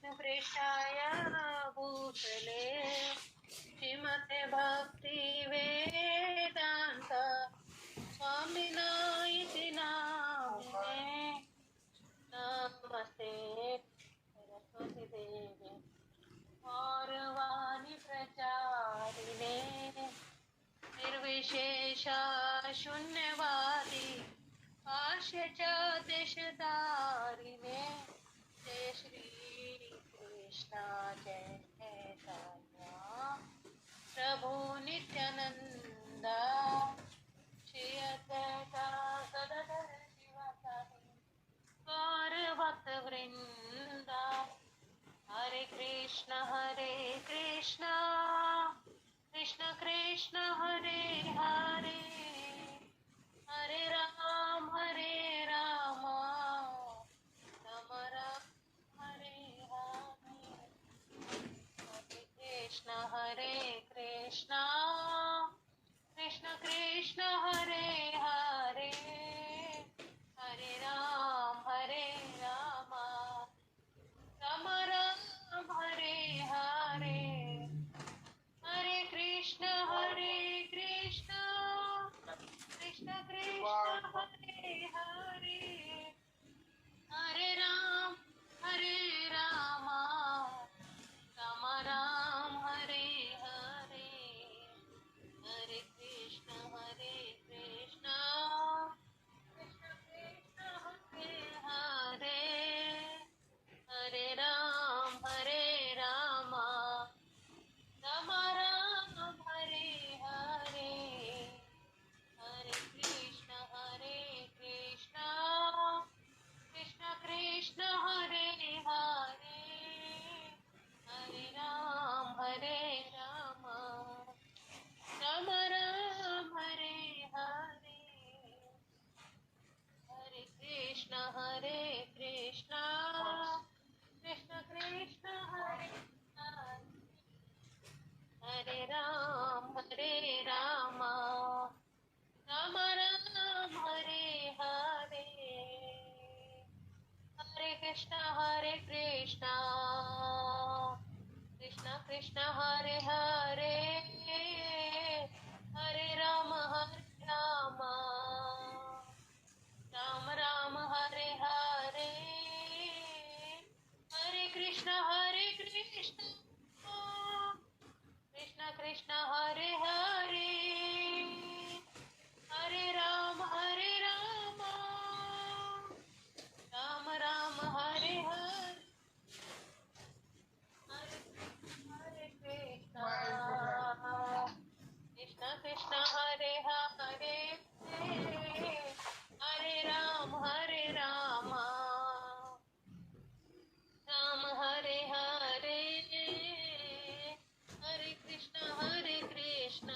कृष्णपृष्ठाय भूतले श्रीमते भक्ति वेदांत स्वामिना इति नामिने नमस्ते सरस्वती देवी गौरवाणी प्रचारिणे निर्विशेष शून्यवादी पाश्चात्य देशधारिणे जय श्री कृष्ण जय चैतन्य प्रभु नित्यानंद श्री अद्वैता गदाधर शिवासादि गौर भक्त वृंदा हरे कृष्ण कृष्ण कृष्ण हरे हरे हरे राम राम राम हरे हरे हरे कृष्ण कृष्ण हरे हरे हरे राम राम राम हरे हरे हरे कृष्ण कृष्ण हरे हरे हरे राम राम राम हरे हरे हरे कृष्ण कृष्ण हरे हरे हरे राम राम राम हरे हरे हरे कृष्ण कृष्ण हरे हरे हरे राम राम राम हरे हरे हरे कृष्ण कृष्ण हरे हरे हरे राम राम राम हरे हरे हरे कृष्ण कृष्ण हरे हरे हरे राम राम हरे हरे हरे कृष्ण कृष्ण हरे हरे हरे राम राम हरे हरे हरे कृष्ण हरे हरे हरे राम राम हरे हरे हरे कृष्ण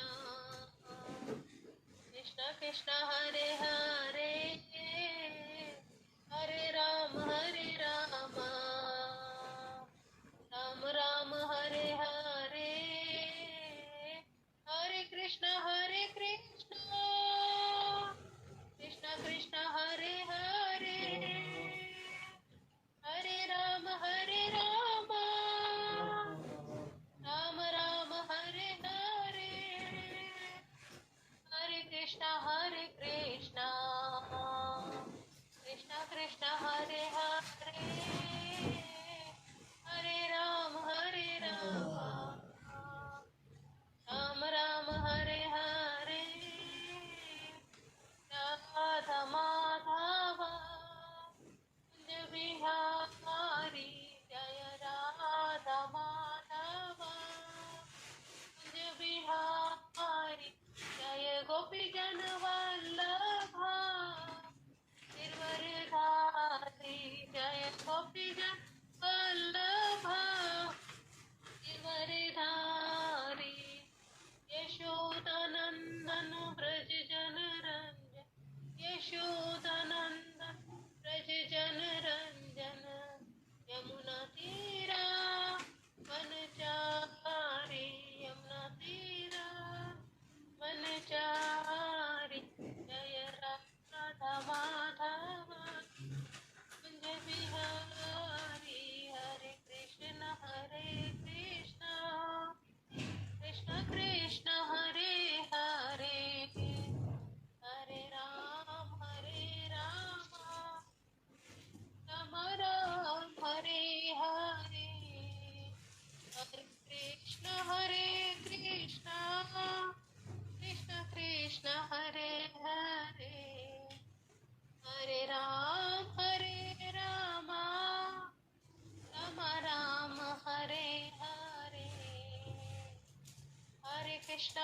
कृष्ण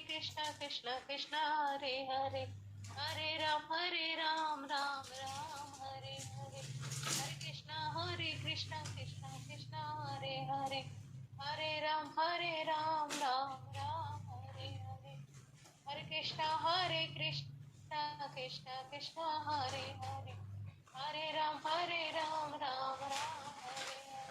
कृष्ण कृष्ण हरे हरे हरे राम राम राम हरे हरे हरे कृष्ण कृष्ण हरे हरे हरे राम राम राम हरे हरे हरे कृष्ण कृष्ण कृष्ण हरे हरे हरे राम राम राम हरे हरे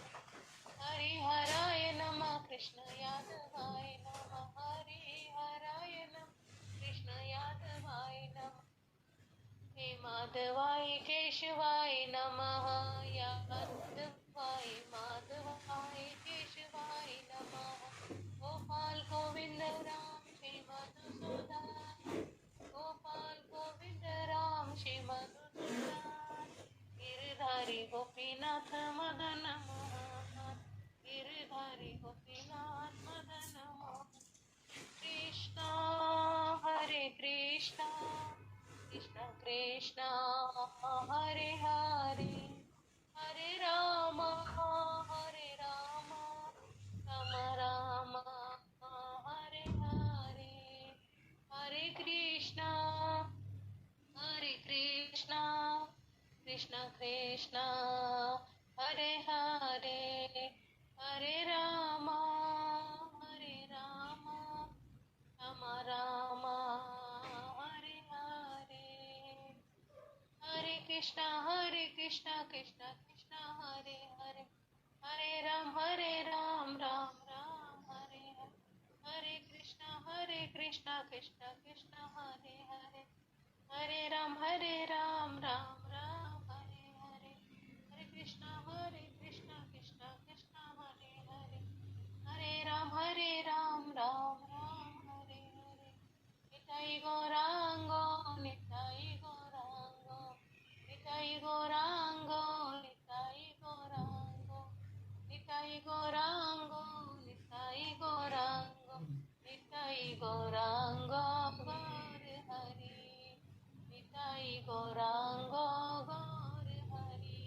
हरि हराय नमः कृष्ण यादवाय नमः हरि हराय नमः कृष्ण यादवाय नमः हे माधवाय केशवाय नमः यादवाय माधवाय केशवाय नमः गोपाल गोविंद राम श्री मधुसूदन गोपाल गोविंद राम श्री मधुसूदन गिरधारी गोपीनाथ मदन मोहन गिरधारी गोपीनाथ मदन मोहन कृष्ण हरे कृष्ण कृष्ण कृष्ण हरे हरे हरे राम राम राम हरे हरे हरे कृष्ण कृष्ण कृष्ण हरे हरे हरे राम राम राम हरे हरे हरे कृष्ण कृष्ण कृष्ण हरे हरे हरे राम राम राम हरे हरे हरे कृष्ण कृष्ण कृष्ण हरे हरे हरे राम राम राम हरे हरे हरे कृष्ण कृष्ण कृष्ण हरे हरे हरे राम राम हरे हरे निताई गौरांगो निताई गौरांगो निताई गौरांगो निताई गौरांगो निताई गौरांगो निताई गौरांगो निताई गौरांगो गौर हरि निताई गौरांगो गौर हरि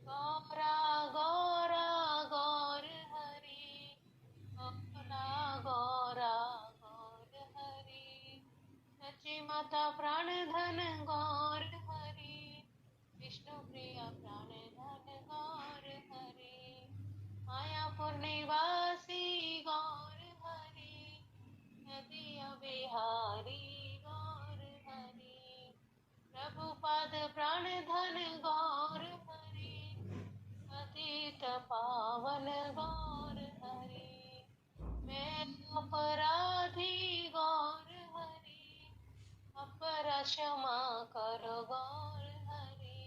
गौरा गौरा गौर हरि गौरा गौरा गौर हरि सची माता प्राण धन गौर हरि विष्णु प्रिया प्राण धन गौर हरि मायापुर निवासी गौर हरि नदिया बिहारी गौर हरि प्रभुपाद प्राण धन गौर हरि पतित पावन गौर हरि मैं अपराधी गौर हरि अपरा क्षमा करो गौर हरि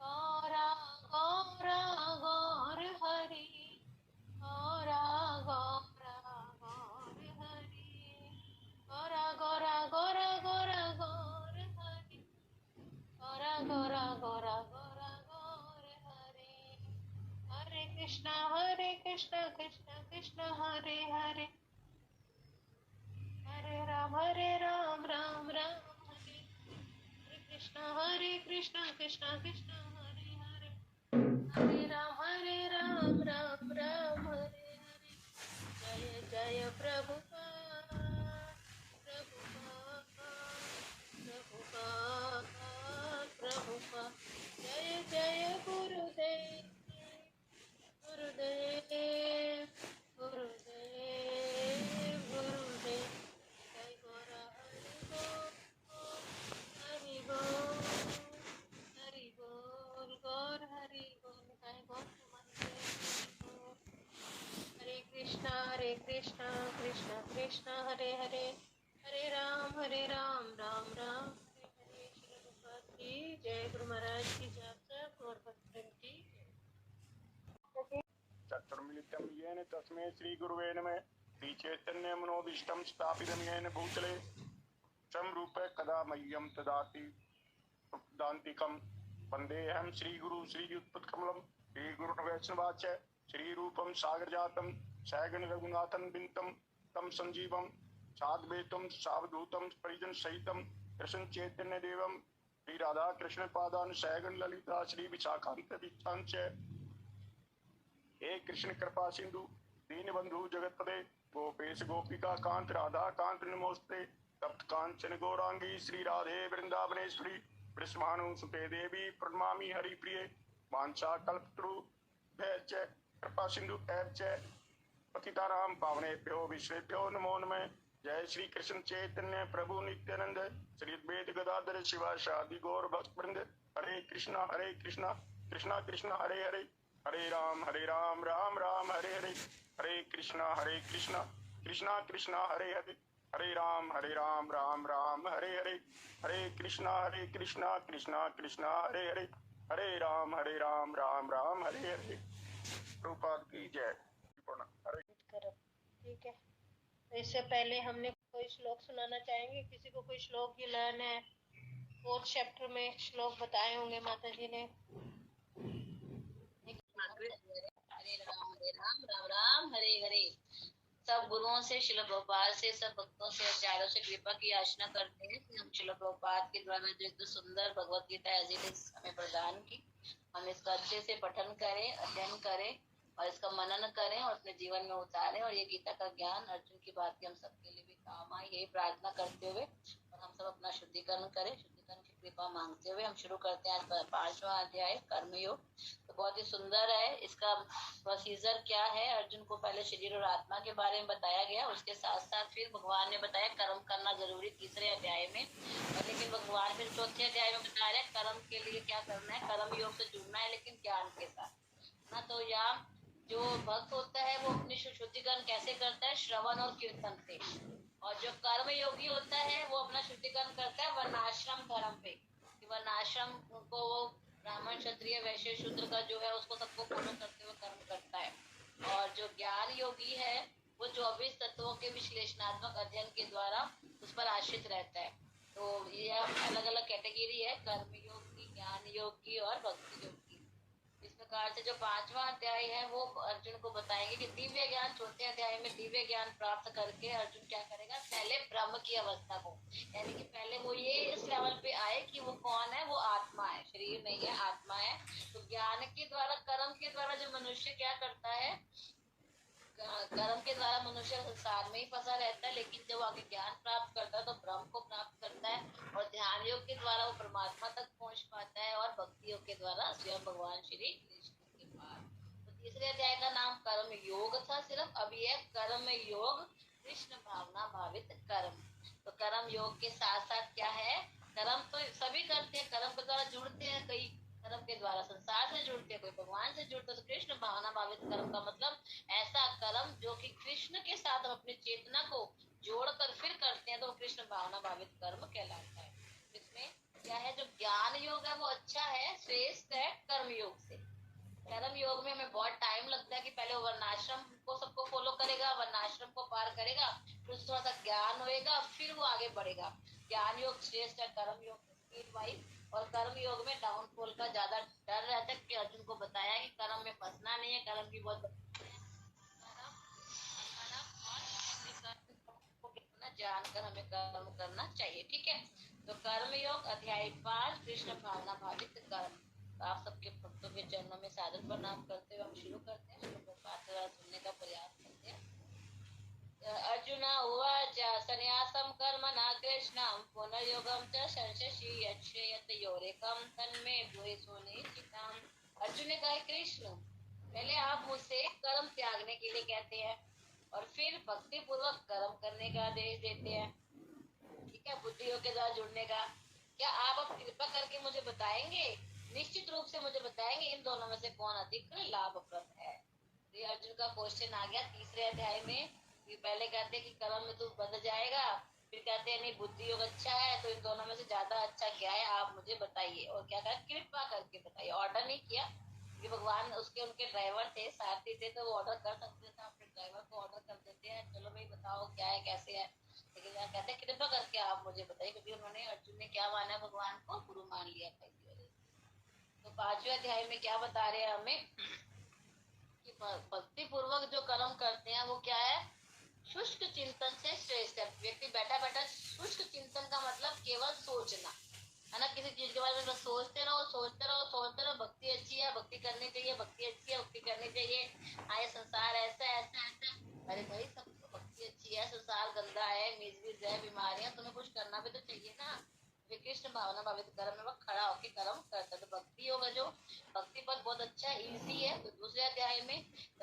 गौरा गौरा गौर हरि गौरा गौरा गौर हरि गौरा गौरा गौरा गौरा गौर हरि गौरा गौरा गौरा गौरा गौर हरि हरे कृष्ण कृष्ण कृष्ण हरे हरे हरे राम राम हरे हरे कृष्ण कृष्ण हरे हरे हरे राम राम हरे हरे जय जय प्रभुपाद प्रभुपाद प्रभुपाद प्रभुपाद जय जय गुरुदेव गुरुदेव गुरुदेव गुरुदेव जय गौरा हरि बोल हरि बोल गौर हरि बोल जय गौर हरे कृष्णा कृष्ण कृष्ण हरे हरे हरे राम राम राम हरे हरे श्री प्रभुपाद की जय गुरु महाराज की जय गौर भक्तन की चतुर्मिलितं येन तस्मै श्रीगुरुवे नमः श्रीचैतन्यमनोभीष्टं स्थापितं येन भूतले स्वयं रूपः कदा मह्यं ददाति दान्तिकं वन्देऽहं श्रीगुरु श्रीयुतपत्कमलं श्रीगुरुवैष्णवाच श्रीरूपं सागरजातं सैगण रघुनाथं बिन्तं तं सञ्जीवं साद्वैतं सावधूतं परिजनसहितं कृष्णचैतन्यदेवं श्रीराधाकृष्णपादान् सैगण ललिता श्रीविशाखान्त हे कृष्ण कृपा सिंधु दीनबंधु जगतपते गोपेश गोपिका कांत राधा कांत नमोस्ते। तप्त कांचन गौरांगी श्री राधे वृंदावनेश्वरी वृषभानु सुते देवी प्रणमामि हरिप्रिये। वांछा कल्पतरु भैश्च कृपा सिंधु ऐश्च पतितानां पावनेभ्यो विश्वेभ्यो नमो नमः। जय श्री कृष्ण चैतन्य प्रभु नित्यानंद श्री अद्वैत गदाधर शिवासादि गौर भक्तवृंद। हरे कृष्णा कृष्णा कृष्णा हरे हरे, हरे राम राम राम हरे हरे, हरे कृष्णा कृष्णा कृष्णा हरे हरे, हरे राम राम हरे हरे, हरे कृष्णा कृष्णा कृष्णा हरे हरे, हरे राम राम राम हरे हरे। प्रभुपाद की जय। हरे करो, ठीक है। तो इससे पहले हमने कोई श्लोक सुनाना चाहेंगे? किसी को कोई श्लोक ही लर्न है? 4th चैप्टर में श्लोक बताए होंगे माता जी ने। हरे राम राम राम हरे हरे। सब गुरुओं से, शिल प्रभुपाद से, सब भक्तों से, आचार्यों से कृपा की याचना करते हैं कि हम शिल प्रभुपाद के द्वारा जो एक सुंदर Bhagavad Gita as it is हमें प्रदान की, हम इसका अच्छे से पठन करें, अध्ययन करें और इसका मनन करें और अपने जीवन में उतारें और ये गीता का ज्ञान अर्जुन की बात हम सबके लिए भी काम आए, यही प्रार्थना करते हुए और हम सब अपना शुद्धिकरण करें। शुद्धिकरण की कृपा मांगते हुए हम शुरू करते हैं आज 5वां अध्याय कर्मयोग। तो बहुत ही सुंदर है। इसका प्रोसीजर क्या है? अर्जुन को पहले शरीर और आत्मा के बारे में बताया गया, उसके साथ साथ फिर भगवान ने बताया कर्म करना जरूरी 3रे अध्याय में, और लेकिन भगवान फिर 4थे अध्याय में बता रहे हैं कर्म के लिए क्या करना है, कर्म योग से जुड़ना है लेकिन ज्ञान के साथ ना। तो यहाँ जो भक्त होता है वो अपनी शुद्धिकरण कैसे करता है? श्रवण और कीर्तन से। और जो कर्म योगी होता है वो अपना शुद्धिकरण करता है वर्णाश्रम धर्म पे। वर्णाश्रम को वो ब्राह्मण क्षत्रिय वैश्य शूद्र का जो है उसको सबको फॉलो करते हुए कर्म करता है। और जो ज्ञान योगी है वो 24 तत्वों के विश्लेषणात्मक अध्ययन के द्वारा उस पर आश्रित रहता है। तो ये अलग अलग कैटेगरी है, कर्म योगी, ज्ञान योगी और भक्ति योगी। इस प्रकार से जो 5वां अध्याय है वो अर्जुन को बताएंगे कि दिव्य ज्ञान, 4थे अध्याय में दिव्य ज्ञान प्राप्त करके अर्जुन क्या करेगा? पहले ब्रह्म की अवस्था को, यानी कि पहले वो ये इस लेवल पे आए कि वो कौन है? वो आत्मा है, शरीर नहीं है, आत्मा है। तो ज्ञान के द्वारा, कर्म के द्वारा जो मनुष्य क्या करता है, कर्म के द्वारा मनुष्य संसार में ही फंसा रहता है, लेकिन जब आगे ज्ञान प्राप्त करता है तो ब्रह्म को प्राप्त करता है और ध्यान योग के द्वारा वो परमात्मा तक पहुंच पाता है और भक्ति योग के द्वारा स्वयं भगवान श्री कृष्ण के पास। तो 3रे अध्याय का नाम कर्म योग था सिर्फ, अभी है कर्म योग कृष्ण भावना भावित कर्म। तो कर्म योग के साथ साथ क्या है? कर्म तो सभी करते हैं, कर्म के द्वारा जुड़ते हैं, कई कर्म के द्वारा संसार से जुड़ते हैं, कोई भगवान से जुड़ते हैं। तो कृष्ण भावना भावित कर्म का मतलब ऐसा कर्म जो कि कृष्ण के साथ हम अपनी चेतना को जोड़कर फिर करते हैं, तो कृष्ण भावना भावित कर्म कहलाता है। इसमें क्या है? जो ज्ञान योग है वो अच्छा है, श्रेष्ठ है कर्म योग से। कर्म योग में हमें बहुत टाइम लगता है कि पहले वर्णाश्रम को सबको फॉलो करेगा, वर्णाश्रम को पार करेगा, फिर थोड़ा सा ज्ञान होएगा, फिर वो आगे बढ़ेगा। ज्ञान योग श्रेष्ठ है, कर्म योग स्पीड वाइज। और कर्म योग में डाउनफॉल का ज्यादा डर रहता है कि अर्जुन को बताया कि कर्म में फंसना नहीं है, कर्म की बहुत जानकर हमें कर्म करना चाहिए। ठीक है, तो कर्म योग अध्याय 5 कृष्ण भावना भावित कर्म। तो आप सबके भक्तों के चरणों में सादर प्रणाम करते हुए हम शुरू करते हैं, सुनने का प्रयास करते हैं। अर्जुन उवाच संन्यासं कर्मणा कृष्णं पुनर्योगं च संशयसि यच्छ्रेयत योरेकं तन्मे भूय सुनिश्चितम्। अर्जुन ने कहा, कृष्ण पहले आप मुझसे कर्म त्यागने के लिए कहते हैं और फिर भक्ति पूर्वक कर्म करने का आदेश देते हैं, ठीक है, बुद्धि योग के द्वारा जुड़ने का। क्या आप अब कृपा करके मुझे बताएंगे, निश्चित रूप से मुझे बताएंगे इन दोनों में से कौन अधिक लाभप्रद है? ये अर्जुन का क्वेश्चन आ गया 3रे अध्याय में। पहले कहते कि कर्म में तू बंध जाएगा, फिर कहते हैं नहीं बुद्धि योग अच्छा है, तो इन दोनों में से ज्यादा अच्छा क्या है आप मुझे बताइए। और क्या कहा? कृपा करके बताइए। ऑर्डर नहीं किया कि भगवान उसके उनके ड्राइवर थे, सारथी थे, तो वो ऑर्डर कर सकते थे, अपने ड्राइवर को ऑर्डर कर देते हैं चलो भाई बताओ क्या है कैसे है। लेकिन यहाँ कहते हैं कृपा करके आप मुझे बताइए, क्योंकि उन्होंने, अर्जुन ने क्या माना? भगवान को गुरु मान लिया था इसी वजह से। तो 5वें अध्याय में क्या बता रहे हैं हमें कि भक्ति पूर्वक जो कर्म करते हैं वो क्या है? शुष्क चिंतन से श्रेष्ठ है। व्यक्ति बैठा बैठा, शुष्क चिंतन का मतलब केवल सोचना है ना, किसी चीज के बारे में बस सोचते रहो सोचते रहो सोचते रहो। भक्ति अच्छी है, भक्ति करनी चाहिए, भक्ति अच्छी है, भक्ति करनी चाहिए। हाँ ये संसार ऐसा ऐसा ऐसा, अरे भाई सब ये अच्छी है, संसार गंदा है, मिजबीज है, बीमारियां, तुम्हें कुछ करना भी तो चाहिए ना। वे कृष्ण भावना भावित कर्म में वो खड़ा होकर कर्म करता है। तो भक्ति होगा जो भक्ति पद बहुत अच्छा है, इजी है। तो दूसरे अध्याय में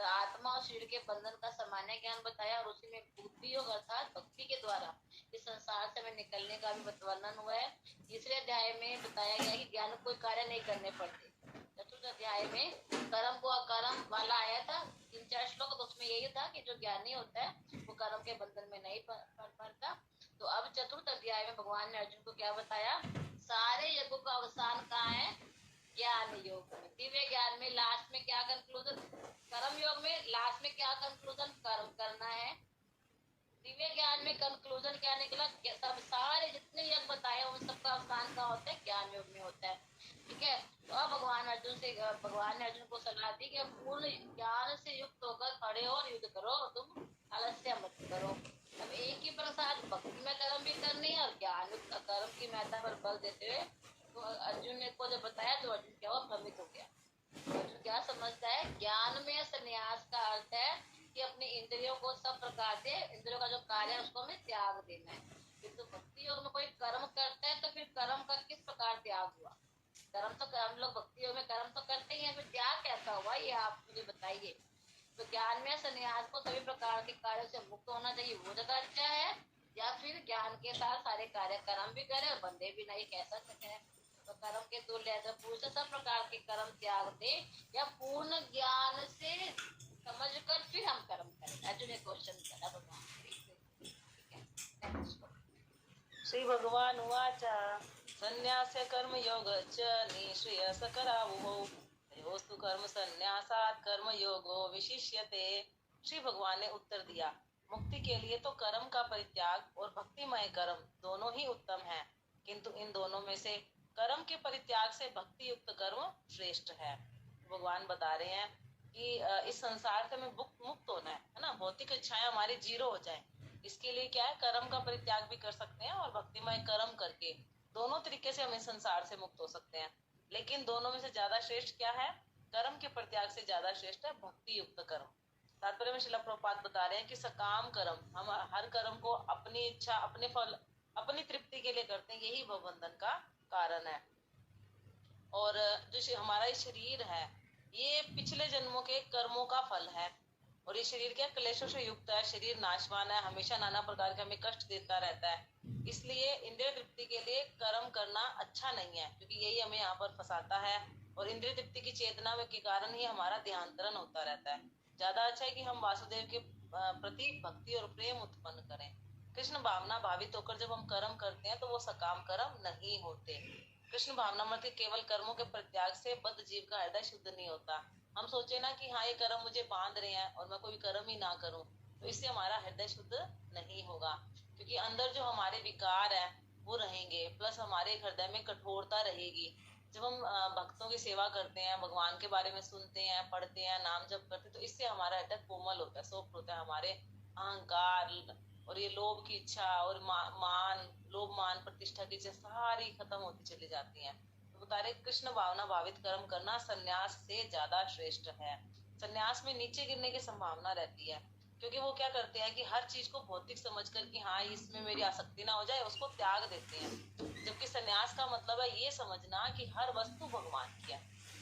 आत्मा और शरीर के बंधन का सामान्य ज्ञान बताया, और उसी में बुद्धि योग अर्थात भक्ति के द्वारा इस संसार से हमें निकलने का भी वर्णन हुआ है। तीसरे अध्याय में बताया गया कि ज्ञान कोई कार्य नहीं करने पड़ते। चतुर्थ अध्याय में कर्म को अकर्म वाला आया था, 3-4 श्लोक, तो उसमें यही था कि जो ज्ञानी होता है वो कर्म के बंधन में नहीं पड़ता। तो अब चतुर्थ अध्याय में भगवान ने अर्जुन को क्या बताया, सारे यज्ञों का अवसान कहाँ है, ज्ञान योग में। दिव्य ज्ञान में लास्ट में क्या कंक्लूजन, कर्म योग में लास्ट में क्या कंक्लूजन, कर्म करना है। दिव्य ज्ञान में कंक्लूजन क्या निकला, सब सारे जितने यज्ञ बताए उन सबका अवसान कहाँ होता है, ज्ञान योग में होता है। ठीक है। तो अब भगवान ने अर्जुन को सलाह दी कि पूर्ण ज्ञान से युक्त होकर खड़े हो और युद्ध करो, तुम आलस्य मत करो। अब एक ही प्रसाद भक्ति में कर्म भी करनी है और ज्ञान युक्त कर्म की महत्ता पर बल देते हुए तो अर्जुन ने को जब बताया तो अर्जुन क्या हुआ, भ्रमित हो गया। तो अर्जुन क्या समझता है, ज्ञान में संन्यास का अर्थ है कि अपनी इंद्रियों को सब प्रकार से, इंद्रियों का जो कार्य है उसको हमें त्याग देना है। किंतु भक्ति योग में कोई कर्म करता है तो फिर कर्म का किस प्रकार त्याग हुआ, कर्म तो हम लोग भक्ति योग में कर्म तो करते ही हैं, फिर त्याग कैसा हुआ ये आप मुझे बताइए। तो ज्ञान में संन्यास को सभी प्रकार के कार्यों से मुक्त होना चाहिए, वो ज्यादा अच्छा है, या फिर ज्ञान के साथ सारे कार्य कर्म भी करे और बंदे भी नहीं, कैसा है। तो कर्म के तुल्य है, पुरुष सब प्रकार के कर्म त्याग दे, या पूर्ण ज्ञान से समझ कर फिर हम कर्म करें। अर्जुन ने क्वेश्चन करा भगवान। श्री भगवान उवाच संन्यास्य कर्म योग च निःश्रेयस करावुः तयोस्तु कर्म संन्यासात् कर्म योगो विशिष्यते। श्री भगवान ने उत्तर दिया, मुक्ति के लिए तो कर्म का परित्याग और भक्तिमय कर्म दोनों ही उत्तम है, किंतु इन दोनों में से कर्म के परित्याग से भक्ति युक्त कर्म श्रेष्ठ है। भगवान बता रहे हैं कि इस संसार से हमें मुक्त होना है ना, भौतिक इच्छाएं हमारी जीरो हो जाए, इसके लिए क्या है, कर्म का परित्याग भी कर सकते हैं और भक्तिमय कर्म करके दोनों तरीके से हम इस संसार से मुक्त हो सकते हैं। लेकिन दोनों में से ज्यादा श्रेष्ठ क्या है, कर्म के परित्याग से ज्यादा श्रेष्ठ है भक्ति युक्त कर्म। तात्पर्य में श्रील प्रभुपाद बता रहे हैं कि सकाम कर्म, हम हर कर्म को अपनी इच्छा, अपने फल, अपनी तृप्ति के लिए करते हैं, यही भवबंधन का कारण है। और जो हमारा शरीर है ये पिछले जन्मों के कर्मों का फल है, और ये शरीर क्या क्लेशों से युक्त है, शरीर नाशवान है, हमेशा नाना प्रकार के हमें कष्ट देता रहता है। इसलिए इंद्रिय तृप्ति के लिए कर्म करना अच्छा नहीं है, क्योंकि यही हमें यहाँ पर फंसाता है, और इंद्रिय तृप्ति की चेतना के कारण ही हमारा देहांतरण होता रहता है। ज्यादा अच्छा है कि हम वासुदेव के प्रति भक्ति और प्रेम उत्पन्न करें। कृष्ण भावना भावित होकर जब हम कर्म करते हैं तो वो सकाम कर्म नहीं होते। कृष्ण भावना मत केवल कर्मों के परित्याग से बद्ध जीव का हृदय शुद्ध नहीं होता। हम सोचे ना कि हाँ ये कर्म मुझे बांध रहे हैं और मैं कोई कर्म ही ना करूं, तो इससे हमारा हृदय शुद्ध नहीं होगा, क्योंकि अंदर जो हमारे विकार है वो रहेंगे, प्लस हमारे हृदय में कठोरता रहेगी। जब हम भक्तों की सेवा करते हैं, भगवान के बारे में सुनते हैं, पढ़ते हैं, नाम जप करते हैं, तो इससे हमारा हृदय कोमल होता है, सॉफ्ट होता है। हमारे अहंकार और ये लोभ की इच्छा और लोभ मान प्रतिष्ठा की इच्छा सारी खत्म होती चली जाती है। तो बता रहे कृष्ण भावना भावित कर्म करना संन्यास से ज्यादा श्रेष्ठ है। संन्यास में नीचे गिरने की संभावना रहती है, क्योंकि वो क्या करते हैं कि हर चीज को भौतिक समझकर कि हाँ इसमें मेरी आसक्ति ना हो जाए, उसको त्याग देते हैं। जबकि संन्यास का मतलब है ये समझना कि हर वस्तु भगवान की है।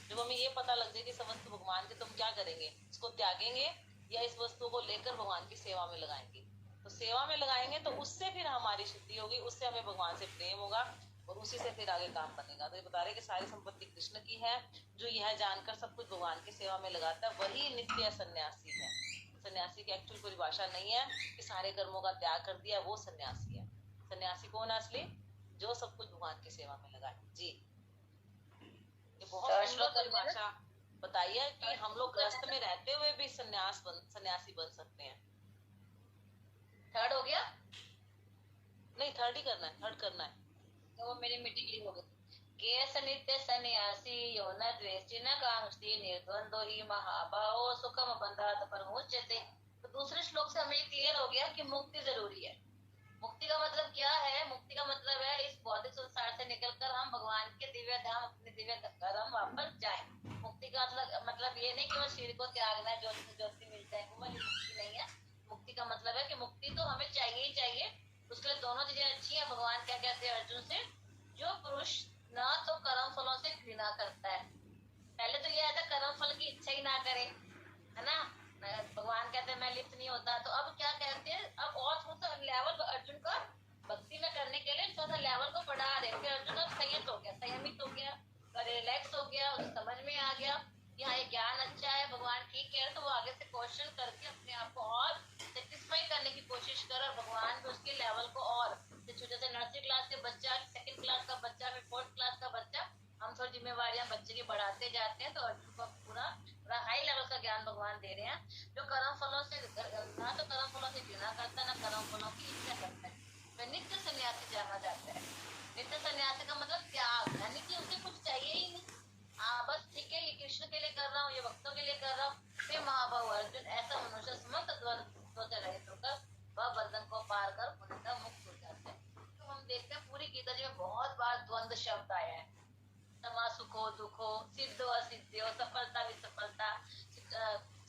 जब हमें ये पता लग जाए कि सब वस्तु भगवान की, तो हम क्या करेंगे, इसको त्यागेंगे या इस वस्तु को लेकर भगवान की सेवा में लगाएंगे। तो सेवा में लगाएंगे तो उससे फिर हमारी शुद्धि होगी, उससे हमें भगवान से प्रेम होगा और उसी से फिर आगे काम बनेगा। तो ये बता रहे कि सारी संपत्ति कृष्ण की है, जो यह जानकर सब कुछ भगवान की सेवा में लगाता है वही नित्य सन्यासी है। सन्यासी की एक्चुअल परिभाषा नहीं है कि सारे कर्मों का त्याग कर दिया वो सन्यासी है। सन्यासी कौन है असली, जो सब कुछ भगवान की सेवा में लगाए। जी ये बहुत सुंदर परिभाषा बताई है कि हम लोग ग्रस्त में रहते हुए भी सन्यासी बन सकते हैं। थर्ड हो गया? नहीं, थर्ड ही करना है, थर्ड करना है। तो वो मेरी मीटिंग ली हो गई। केस नित्य सन्यासी यो न द्वेष्टि न कांक्षति निर्द्वंदो ही महाबाहो सुखम बंधात परमुच्यते। तो दूसरे श्लोक से हमें क्लियर हो गया कि मुक्ति जरूरी है। मुक्ति का मतलब क्या है, मुक्ति का मतलब है इस भौतिक संसार से निकलकर हम भगवान के दिव्य धाम, अपने दिव्य धाम वापस जाए। मुक्ति का मतलब ये नहीं कि वो शरीर को त्यागना है, ज्योति मिल जाए, वो मुक्ति नहीं है। मुक्ति का मतलब है कि मुक्ति तो हमें चाहिए ही चाहिए। उसके लिए दोनों चीजें अच्छी है। भगवान क्या कहते हैं अर्जुन से, जो पुरुष न तो कर्म फलों से घृणा करता है, पहले तो यह था कर्म फल की इच्छा ही ना करे, है ना। भगवान कहते हैं मैं लिप्त नहीं होता। तो अब क्या कहते हैं, अब और थोड़ा सा लेवल अर्जुन का भक्ति में करने के लिए थोड़ा सा लेवल को बढ़ा रहे हैं कि अर्जुन अब संयत हो गया, संयमित हो गया, रिलैक्स हो गया, उसे समझ में आ गया कि हाँ ये ज्ञान अच्छा है, भगवान ठीक है। तो वो आगे से क्वेश्चन करके अपने आप को और सेटिस्फाई करने की कोशिश कर, और भगवान भी उसके लेवल को और जैसे नर्सरी क्लास के बच्चा, सेकंड क्लास का बच्चा, फिर फोर्थ क्लास का बच्चा, हम थोड़ी जिम्मेवारियां बच्चे की बढ़ाते जाते हैं। तो अर्जुन को पूरा हाई लेवल का ज्ञान भगवान दे रहे हैं। जो कर्म फलों से ना तो कर्म फलों से घृणा करता है, ना कर्म फलों की इच्छा करता है, वह नित्य सन्यासी जाना जाता है। नित्य सन्यासी का मतलब त्याग, यानी कि उसे कुछ चाहिए ही नहीं। हाँ बस ठीक है, ये कृष्ण के लिए कर रहा हूँ, ये भक्तों के लिए कर रहा हूँ। फिर महाभाव अर्जुन ऐसा मनुष्य समस्त द्वंद्वों से रहित होकर वह बंधन को पार कर पूर्णतः मुक्त हो जाता है। तो हम देखते हैं पूरी गीता जी में बहुत बार द्वंद्व शब्द आया है। समा सुखो दुखो, सिद्धो असिद्धो, सफलता विसफलता,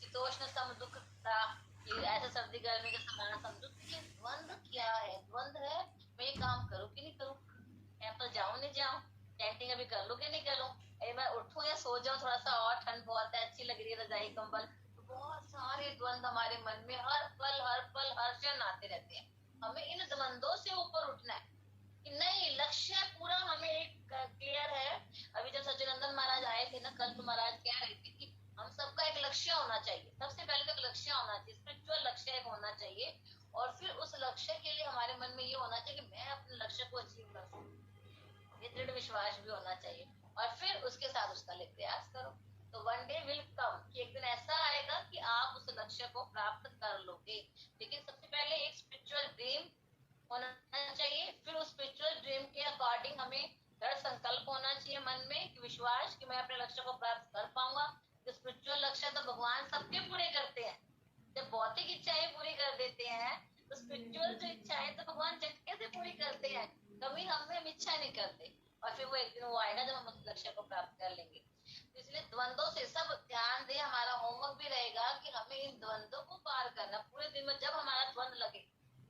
शीतोष्ण सम दुखता, ये ऐसे सर्दी गर्मी के समान समझो। ये द्वंद्व क्या है? द्वंद्व है मैं ये काम करूँ कि नहीं करूँ, टेम्पल जाऊँ नहीं जाऊँ, टेंटिंग अभी कर लूँ कि नहीं करूँ, मैं उठूँ या सो जाऊँ, थोड़ा सा और ठंड बहुत है, अच्छी लग रही है रजाई कंबल। तो बहुत सारे द्वंद्व हमारे मन में हर पल हर क्षण आते रहते हैं। हमें इन द्वंद्वों से ऊपर उठना है कि नहीं, लक्ष्य पूरा हमें एक क्लियर है। अभी जब सच्चिदानंद महाराज आए थे ना कल, तो महाराज कह रहे थे कि हम सबका एक लक्ष्य होना चाहिए। सबसे पहले तो एक लक्ष्य होना चाहिए, स्पिरिचुअल लक्ष्य एक होना चाहिए, और फिर उस लक्ष्य के लिए हमारे मन में ये होना चाहिए कि मैं अपने लक्ष्य को अचीव कर सकूं। ये दृढ़ विश्वास भी होना चाहिए, और फिर उसके साथ उसका लिए प्रयास करो। तो वन डे विल कम, कि एक दिन ऐसा आएगा कि आप उस लक्ष्य को प्राप्त कर लोगे। लेकिन सबसे पहले एक स्पिरिचुअल ड्रीम होना चाहिए, फिर उस स्पिरिचुअल ड्रीम के अकॉर्डिंग हमें दृढ़ संकल्प होना चाहिए मन में, कि विश्वास कि मैं अपने लक्ष्य को प्राप्त कर पाऊंगा। तो स्पिरिचुअल लक्ष्य तो भगवान सबके पूरे करते हैं। जब भौतिक इच्छाएं पूरी कर देते हैं, तो स्पिरिचुअल जो इच्छाएं तो भगवान झटके से पूरी करते हैं, कभी हम इच्छा नहीं करते। और फिर वो एक दिन वो आएगा जब हम उस लक्ष्य को प्राप्त कर लेंगे। तो इसलिए द्वंद्वों से सब ध्यान दे, हमारा होमवर्क भी रहेगा कि हमें इन द्वंद्वों को पार करना। पूरे दिन में जब हमारा द्वंद्व लगे,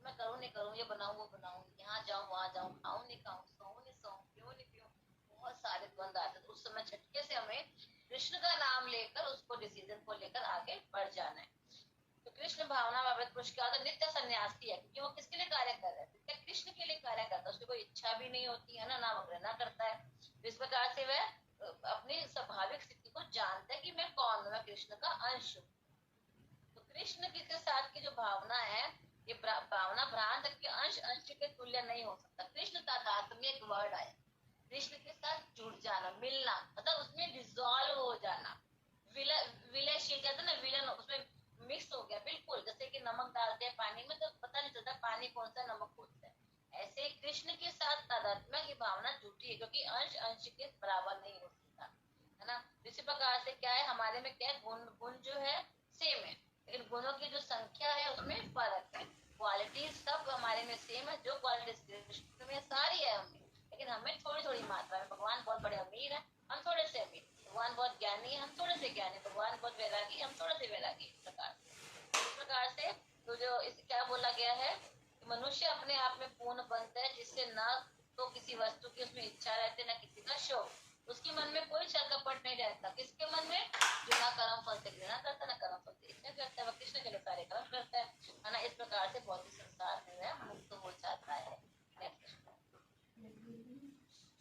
मैं करूँ नहीं करूँ, ये बनाऊँ वो बनाऊँ, यहाँ जाऊँ वहां जाऊँ, खाऊं नहीं खाऊं, सोऊं नहीं सोऊं, पीऊं नहीं पीऊं, बहुत सारे द्वंद्व आते हैं। उस समय झटके से हमें कृष्ण का नाम लेकर उसको डिसीजन को लेकर आगे बढ़ जाना है। तो कृष्ण भावना बाबत पुरुष क्या होता है? नित्य सन्यासी है, क्योंकि वो किसके लिए कार्य कर रहा है? कृष्ण के लिए कार्य करता है। उसकी कोई इच्छा भी नहीं होती है ना वो घृणा करता है। तो इस प्रकार से वह अपनी स्वाभाविक स्थिति को जानता है कि मैं कौन हूँ, मैं कृष्ण का अंश हूँ। तो कृष्ण के साथ की जो भावना है, ये भावना भ्रांत के अंश के तुल्य नहीं हो सकता। कृष्ण तादात्म्य में एक वर्ड आया, कृष्ण के साथ जुड़ जाना, मिलना, मतलब उसमें डिसॉल्व हो जाना। विलयशील कहते हैं ना, विलन उसमें मिक्स हो गया बिल्कुल। जैसे कि नमक डालते हैं पानी में तो पता नहीं चलता पानी कौन सा नमक कौन सा है, ऐसे कृष्ण के साथ तादात्म्य की भावना जुटी है, क्योंकि अंश के बराबर नहीं हो सकता, है ना। इसी प्रकार से क्या है, हमारे में क्या गुण जो है सेम है, लेकिन गुणों की जो संख्या है उसमें फर्क है। क्वालिटी सब हमारे में सेम है, जो क्वालिटी में सारी है हमें, लेकिन हमें थोड़ी थोड़ी मात्रा में। भगवान बहुत बड़े अमीर है, हम थोड़े से अमीर। भगवान बहुत ज्ञानी है, हम थोड़े से ज्ञानी। भगवान बहुत वैरागी, हम थोड़े से वैरागी। इस प्रकार से तो जो इस क्या बोला गया है कि मनुष्य अपने आप में पूर्ण बनता है, जिससे न तो किसी वस्तु की उसमें इच्छा रहती, न किसी का शौक। उसके मन में कोई छल कपट नहीं रहता। किसके मन में? जो ना कर्म फल से घृणा करता, ना कर्म फल से इच्छा करता है, वह कृष्ण के लिए कार्य कर्म करता है ना। इस प्रकार से भौतिक संसार में वह मुक्त हो जाता है।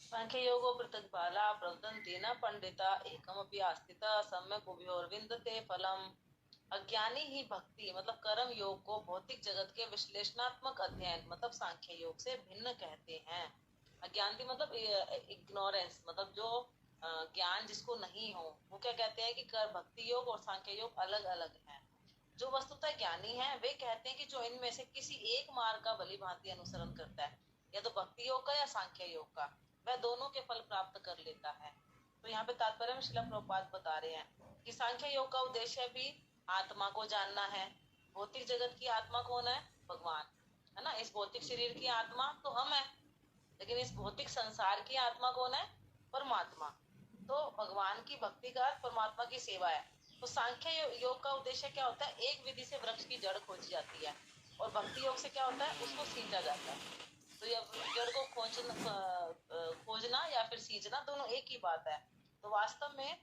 सांख्य योगो प्रतिपाला प्रवदन्ति न पंडिता एकमपि आस्थिता सम्यक उभयोर्विन्दते फलम। अज्ञानी ही भक्ति मतलब कर्म योग को भौतिक जगत के विश्लेषणात्मक अध्ययन मतलब सांख्य योग से भिन्न कहते हैं। अज्ञानी मतलब इग्नोरेंस, मतलब जो ज्ञान जिसको नहीं हो, वो क्या कहते हैं कि कर भक्ति योग और सांख्य योग अलग अलग हैं। जो वस्तुतः ज्ञानी है वे कहते हैं कि जो इनमें से किसी एक मार्ग का भली भांति अनुसरण करता है, या तो भक्ति योग का या सांख्य योग का, वह दोनों के फल प्राप्त कर लेता है। तो यहाँ पे तात्पर्य में श्रील प्रभुपाद बता रहे हैं कि सांख्य योग का उद्देश्य भी आत्मा को जानना है। भौतिक जगत की आत्मा कौन है? भगवान, है ना। इस भौतिक शरीर की आत्मा तो हम है, लेकिन इस भौतिक संसार की आत्मा कौन है? परमात्मा। तो भगवान की भक्ति का परमात्मा की सेवा है। तो सांख्य योग का उद्देश्य क्या होता है? एक विधि से वृक्ष की जड़ खोजी जाती है, और भक्ति योग से क्या होता है? उसको सींचा जाता है। तो ये जड़ को खोजना या फिर सींचना दोनों एक ही बात है। तो वास्तव में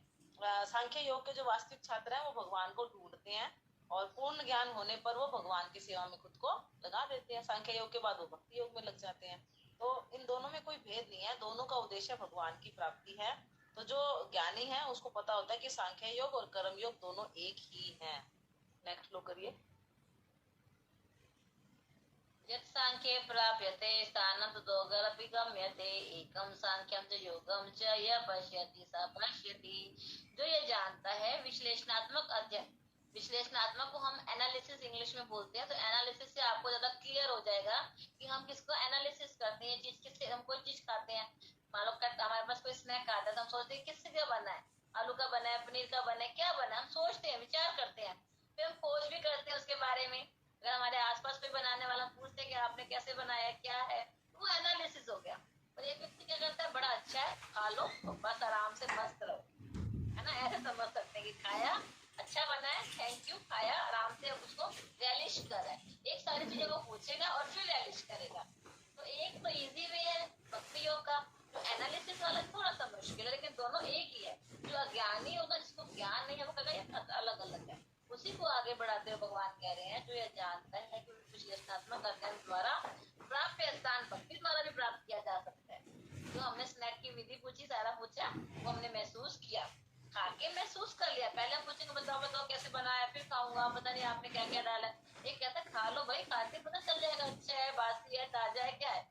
सांख्य योग के जो वास्तविक छात्र हैं वो भगवान को ढूंढते हैं, और पूर्ण ज्ञान होने पर वो भगवान की सेवा में खुद को लगा देते हैं। सांख्य योग के बाद वो भक्ति योग में लग जाते हैं। तो इन दोनों में कोई भेद नहीं है, दोनों का उद्देश्य भगवान की प्राप्ति है। तो जो ज्ञानी है उसको पता होता है कि सांख्य योग और कर्म योग दोनों एक ही हैं। नेक्स्ट फ्लो करिए। यत् सांख्ये प्राप्यते स्थानं ततोऽगरपि गम्यते एकं सांख्यं च योगं च यः पश्यति स पश्यति। जो ये जानता है विश्लेषणात्मक अध्ययन, विश्लेषणात्मक को हम एनालिसिस इंग्लिश में बोलते हैं। तो एनालिसिस से आपको ज्यादा क्लियर हो जाएगा कि हम किसको एनालिसिस करते हैं, चीज किससे, हम कोई चीज खाते हैं, मान लो हमारे पास कोई स्नैक आता है तो हम सोचते हैं किससे क्या बना है, आलू का बना है, पनीर का बना है, क्या बना है, हम सोचते हैं, विचार करते हैं, फिर हम खोज भी करते हैं उसके बारे में। अगर हमारे आसपास कोई बनाने वाला पूछते हैं कि आपने कैसे बनाया, क्या है, तो वो एनालिसिस हो गया। और एक व्यक्ति क्या करता है, बड़ा अच्छा है, खा लो और बस आराम से मस्त रहो, है ना, ऐसे समझ सकते हैं कि खाया, अच्छा बना है, थैंक यू, खाया, आराम से उसको रैलिश कर रहा है। एक सारी चीजों को पूछेगा और फिर रैलिश करेगा। तो एक तो इजी वे है भक्ति योग का, जो एनालिसिस वाला थोड़ा सा मुश्किल है, लेकिन दोनों एक ही है। जो अज्ञानी होगा, जिसको ज्ञान नहीं है, वो कहेगा ये अलग अलग है। उसी को आगे बढ़ाते हुए भगवान कह रहे हैं जो ये जानता है कि विश्लेषणात्मक अध्ययन द्वारा प्राप्त स्थान भक्ति द्वारा भी प्राप्त किया जा सकता है। जो हमने स्नैक की विधि पूछी, सारा पूछा, वो हमने महसूस किया, खा के महसूस कर लिया। पहले हम पूछेंगे बताओ बताओ कैसे बनाया, फिर खाऊंगा, पता नहीं आपने क्या क्या डाला। एक कहता है खा लो भाई, खाते पता चल जाएगा अच्छा है, बासी है, ताजा है, क्या है।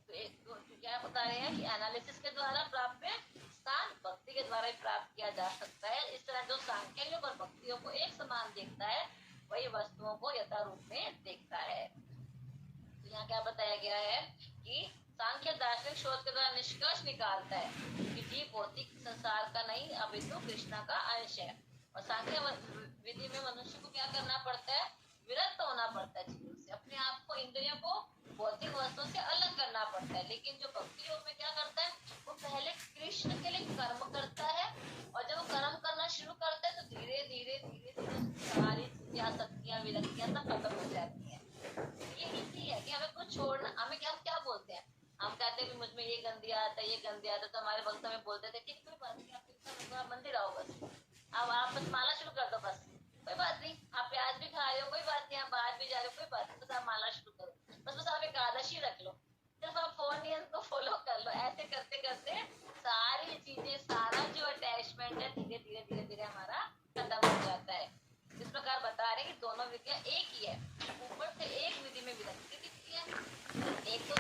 तो एक तो क्या बता रहे हैं कि एनालिसिस के द्वारा प्राप्त स्थान भक्ति के द्वारा ही प्राप्त किया जा सकता है। इस तरह जो सांख्य योग और भक्ति योग को एक समान देखता है, वही वस्तुओं को यथारूप में देखता है। तो यहाँ क्या बताया गया है कि सांख्य दार्शनिक शोध के द्वारा निष्कर्ष निकालता है कि जीव भौतिक संसार का नहीं अपितु कृष्ण का अंश है। और सांख्य विधि में मनुष्य को क्या करना पड़ता है, विरक्त होना पड़ता है चीजों से, अपने आप को, इंद्रियों को भौतिक वस्तुओं से अलग करना पड़ता है। लेकिन जो भक्ति योग में क्या करता है, वो पहले कृष्ण के लिए कर्म करता है, और जब वो कर्म करना शुरू करता है तो धीरे धीरे धीरे धीरे सारी आसक्तियां, विरक्तियां सब खत्म हो जाती है। ये इसी है कि हमें कुछ छोड़ना, हमें क्या बोलते हैं, हम कहते हैं कि मुझ में ये गंदी आदत है, ये गंदी आदत, तो हमारे भक्त में बोलते थे कि कोई बात नहीं, आप मंदिर आओ बस, अब आप बस माला शुरू कर दो, बस कोई बात नहीं, आप प्याज भी खा रहे हो, कोई बात नहीं, आप बाहर भी जा रहे हो, कोई बात नहीं, बस आप माला शुरू करो, बस आप एकादशी रख लो, सिर्फ आप 4 नियम को फॉलो कर लो। ऐसे करते करते सारी चीजें, सारा जो अटैचमेंट है धीरे धीरे धीरे धीरे हमारा खत्म हो जाता है। इस प्रकार बता रहे हैं कि दोनों विधियां एक ही है, ऊपर से एक विधि में विरक्ति दिखती है। एक तो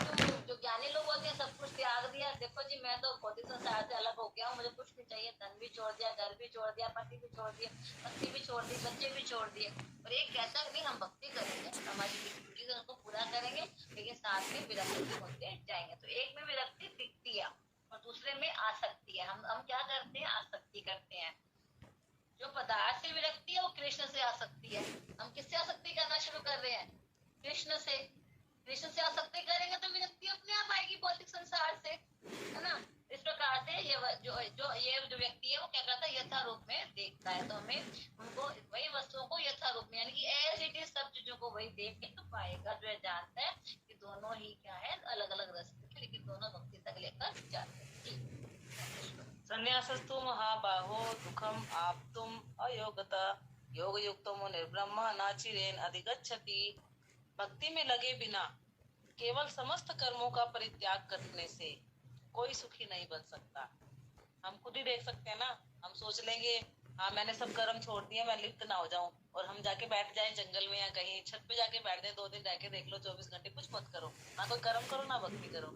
जो ज्ञानी लोग होते हैं सब कुछ त्याग दिया, देखो जी मैं तो भौतिक संसार से अलग हो गया हूँ, मुझे कुछ नहीं चाहिए, धन भी छोड़ दिया, घर भी छोड़ दिया, पति भी छोड़ दिया, पत्नी भी छोड़ दी, बच्चे भी छोड़ दिए। और एक कहता है नहीं हम भक्ति करेंगे, हमारी ड्यूटी है उनको पूरा करेंगे, लेकिन साथ में विरक्ति भी होते जाएंगे। तो एक में विरक्ति दिखती है और दूसरे में आसक्ति है। हम क्या करते हैं, आसक्ति करते हैं। जो पदार्थ से विरक्ति है वो कृष्ण से आसक्ति है। हम किससे आसक्ति करना शुरू कर रहे हैं, कृष्ण से। कृष्ण से आसक्ति करेंगे तो विरक्ति अपने आप आएगी भौतिक संसार से, है ना। इस प्रकार से ये जो व्यक्ति है वो क्या करता है, यथारूप में देखता है। तो हमें उनको वही वस्तुओं को यथारूप में, यानी कि एज इट इज सब चीजों को वही देख के तो पाएगा। जो जानता है कि दोनों ही क्या है, अलग अलग रास्ते, लेकिन दोनों भक्ति तक लेकर जाते हैं। संन्यासस्तु महाबाहो दुखम आप्तुम अयोगता योग युक्तो मुनिर्ब्रह्म नाचिरेन अधिगच्छति। भक्ति में लगे बिना केवल समस्त कर्मों का परित्याग करने से कोई सुखी नहीं बन सकता। हम खुद ही देख सकते हैं ना, हम सोच लेंगे हाँ मैंने सब कर्म छोड़ दिया, मैं लिप्त ना हो जाऊं, और हम जाके बैठ जाए जंगल में या कहीं छत पे जाके बैठ जाए, 2 दिन रह के देख लो, 24 घंटे कुछ मत करो, ना कोई कर्म करो ना भक्ति करो,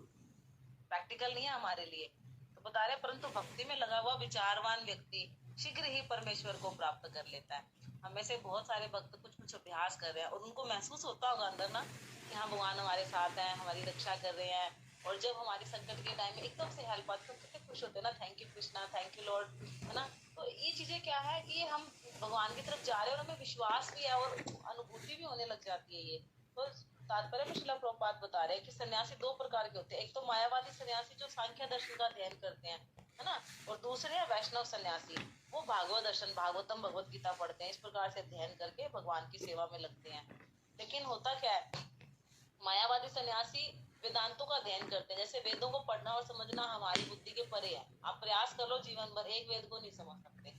प्रैक्टिकल नहीं है हमारे लिए। तो बता रहे परंतु भक्ति में लगा हुआ विचारवान व्यक्ति शीघ्र ही परमेश्वर को प्राप्त कर लेता है। हमें से बहुत सारे भक्त कुछ अभ्यास कर रहे हैं और उनको महसूस होता होगा अंदर ना कि हाँ भगवान हमारे साथ हैं, हमारी रक्षा कर रहे हैं, और जब हमारे संकट के टाइम में एकदम से हेल्प आती है तो कितने खुश होते हैं ना, thank you Krishna, thank you Lord, है ना। तो ये चीजें क्या है कि हम भगवान की तरफ जा रहे हैं और हमें विश्वास भी है और अनुभूति भी होने लग जाती है। ये तो तात्पर्य में श्रील प्रभुपाद बता रहे हैं कि सन्यासी 2 प्रकार के होते हैं। एक तो मायावादी सन्यासी जो सांख्य दर्शन का अध्ययन करते हैं, है ना। और दूसरे है वैष्णव सन्यासी, वो भागवत दर्शन, भागवतम, भगवत गीता पढ़ते हैं, इस प्रकार से अध्ययन करके भगवान की सेवा में लगते हैं। लेकिन होता क्या है, मायावादी सन्यासी वेदांतों का अध्ययन करते हैं। जैसे वेदों को पढ़ना और समझना हमारी बुद्धि के परे है, आप प्रयास कर लो जीवन भर, एक वेद को नहीं समझ सकते।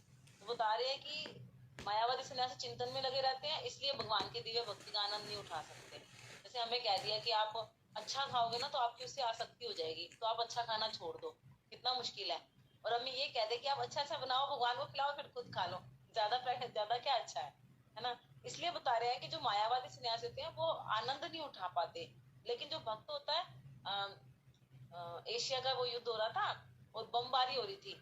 तो बता रहे हैं कि मायावादी सन्यासी चिंतन में लगे रहते हैं, इसलिए भगवान की दिव्य भक्ति का आनंद नहीं उठा सकते। जैसे हमें कह दिया कि आप अच्छा खाओगे ना तो आपकी उससे आसक्ति हो जाएगी, तो आप अच्छा खाना छोड़ दो, कितना मुश्किल है। और हमें ये कह दे कि आप अच्छा अच्छा बनाओ, भगवान को खिलाओ, फिर खुद खा लो, ज्यादा क्या अच्छा है ना। इसलिए बता रहे हैं कि जो मायावादी सन्यासी होते हैं वो आनंद नहीं उठा पाते। लेकिन जो भक्त होता है, एशिया का वो युद्ध हो रहा था और बमबारी हो रही थी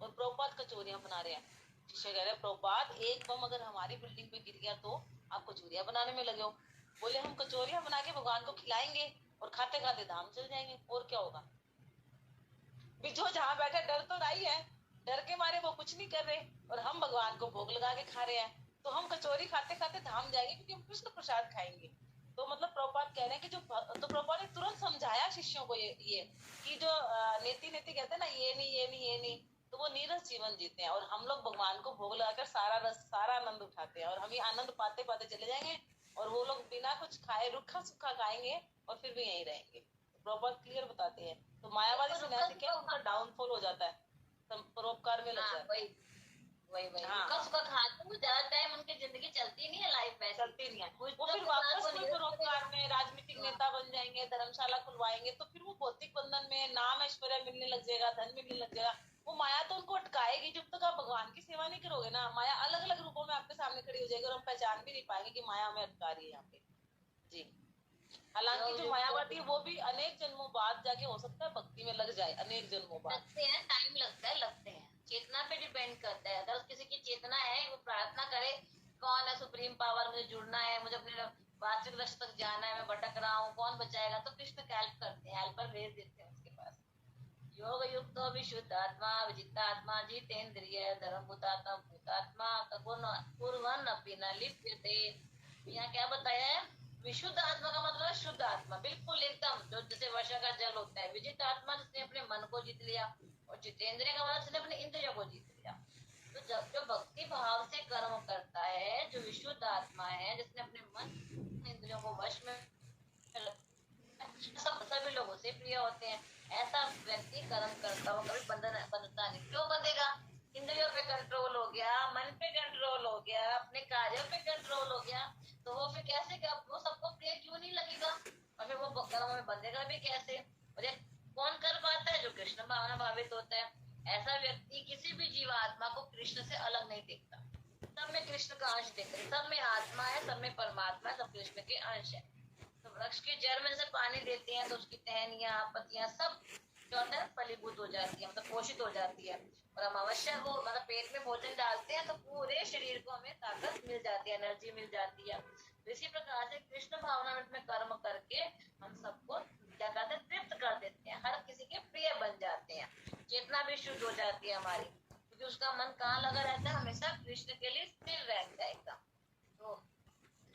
और प्रभुपाद कचौरियां बना रहे हैं। शिष्य कह रहे प्रभुपाद, एक बम अगर हमारी बिल्डिंग पे गिर गया तो आप कचौरियां बनाने में लगे हो। बोले हम कचौरियां बना के भगवान को खिलाएंगे और खाते खाते धाम चल जाएंगे, और क्या होगा। जो जहाँ बैठे डर तो रही है, डर के मारे वो कुछ नहीं कर रहे और हम भगवान को भोग लगा के खा रहे हैं, तो हम कचौरी खाते खाते धाम जाएंगे क्योंकि हम कृष्ण प्रसाद खाएंगे। तो मतलब प्रभुपाद कह रहे हैं कि तो प्रभुपाद ने तुरंत समझाया शिष्यों को ये कि जो नेति नेति कहते हैं ना, ये नहीं, तो वो नीरस जीवन जीते हैं और हम लोग भगवान को भोग लगाकर सारा आनंद उठाते हैं और हम ये आनंद पाते पाते चले जाएंगे और वो लोग बिना कुछ खाए रूखा सूखा खाएंगे और फिर भी यहीं रहेंगे। प्रभुपाद क्लियर बताते हैं। तो मायावादी सन्यासी क्या, उनका डाउनफॉल हो जाता है, परोपकार में लग जाता है। वही हाँ। रुका सुखा खाते हुए ज्यादा टाइम उनकी जिंदगी चलती नहीं है, लाइफ में चलती नहीं है। वो फिर वापस कोई परोपकार में राजनीतिक नेता बन जाएंगे, धर्मशाला खुलवाएंगे, तो फिर वो भौतिक बंधन में नाम ऐश्वर्य मिलने लग जाएगा, धन मिलने लग जाएगा। वो माया तो उनको अटकाएगी जब तक आप भगवान की सेवा नहीं करोगे ना। माया अलग अलग रूपों में आपके सामने खड़ी हो जाएगी और हम पहचान भी नहीं पाएंगे कि माया हमें अटका रही है यहाँ पे। जी। हालांकि जो मायावादी है वो भी अनेक जन्मों बाद जाके हो सकता है भक्ति में लग जाए, अनेक जन्मों बाद। लगते हैं, टाइम लगते हैं, चेतना पे डिपेंड करता है। अगर किसी की चेतना है, वो प्रार्थना करे कौन है सुप्रीम पावर, मुझे जुड़ना है, मुझे अपने वास्तविक लक्ष्य तक जाना है, मैं भटक रहा हूँ, कौन बचाएगा, तो कृष्ण हेल्प करते हैं, हेल्पर भेज देते हैं उसके पास। योग युक्त विशुद्ध आत्मा विजितात्मा जितेंद्रिय धर्मभूतात्मा भूतात्मा कुर्वन् अपि न लिप्यते। यहाँ क्या बताया है, विशुद्ध आत्मा का मतलब है शुद्ध आत्मा, बिल्कुल एकदम जो जैसे वर्षा का जल होता है। विजित आत्मा जिसने अपने मन को जीत लिया, और जितेंद्रिय का मतलब जिसने अपने इंद्रियों को जीत लिया। तो जो भक्ति भाव से कर्म करता है, जो विशुद्ध आत्मा है, जिसने अपने मन इंद्रियों को वश में, सभी लोगों से प्रिय होते हैं, ऐसा व्यक्ति कर्म करता हो कभी बंधता नहीं। क्यों बंधेगा, इंद्रियों पे कंट्रोल हो गया, मन पे कंट्रोल हो गया, अपने कार्यों पे कंट्रोल हो गया, तो वो फिर कैसे क्या, वो सबको प्रिय क्यों नहीं लगेगा, और फिर वो कर्म में बंधेगा भी कैसे। और कौन कर पाता है, जो कृष्ण भावना भावित होता है। ऐसा व्यक्ति किसी भी जीवात्मा को कृष्ण से अलग नहीं देखता, सब में कृष्ण का अंश देखता है, सब में आत्मा है, सब में परमात्मा है, सब कृष्ण के अंश है। तो वृक्ष की जड़ में से पानी देते हैं तो उसकी टहनियां पत्तियां सब जो होता है फलीभूत हो जाती है, मतलब पोषित हो जाती है। और हम अवश्य वो मतलब पेट में भोजन डालते हैं तो पूरे शरीर को हमें ताकत मिल जाती है, एनर्जी मिल जाती है। तो इसी प्रकार से कृष्ण भावना में कर्म करके हम सबको क्या कहते हैं, तृप्त कर देते हैं, हर किसी के प्रिय बन जाते हैं, चेतना भी शुद्ध हो जाती है हमारी, क्योंकि उसका मन कहाँ लगा रहता है, हमेशा कृष्ण के लिए स्थिर रहता है एकदम। तो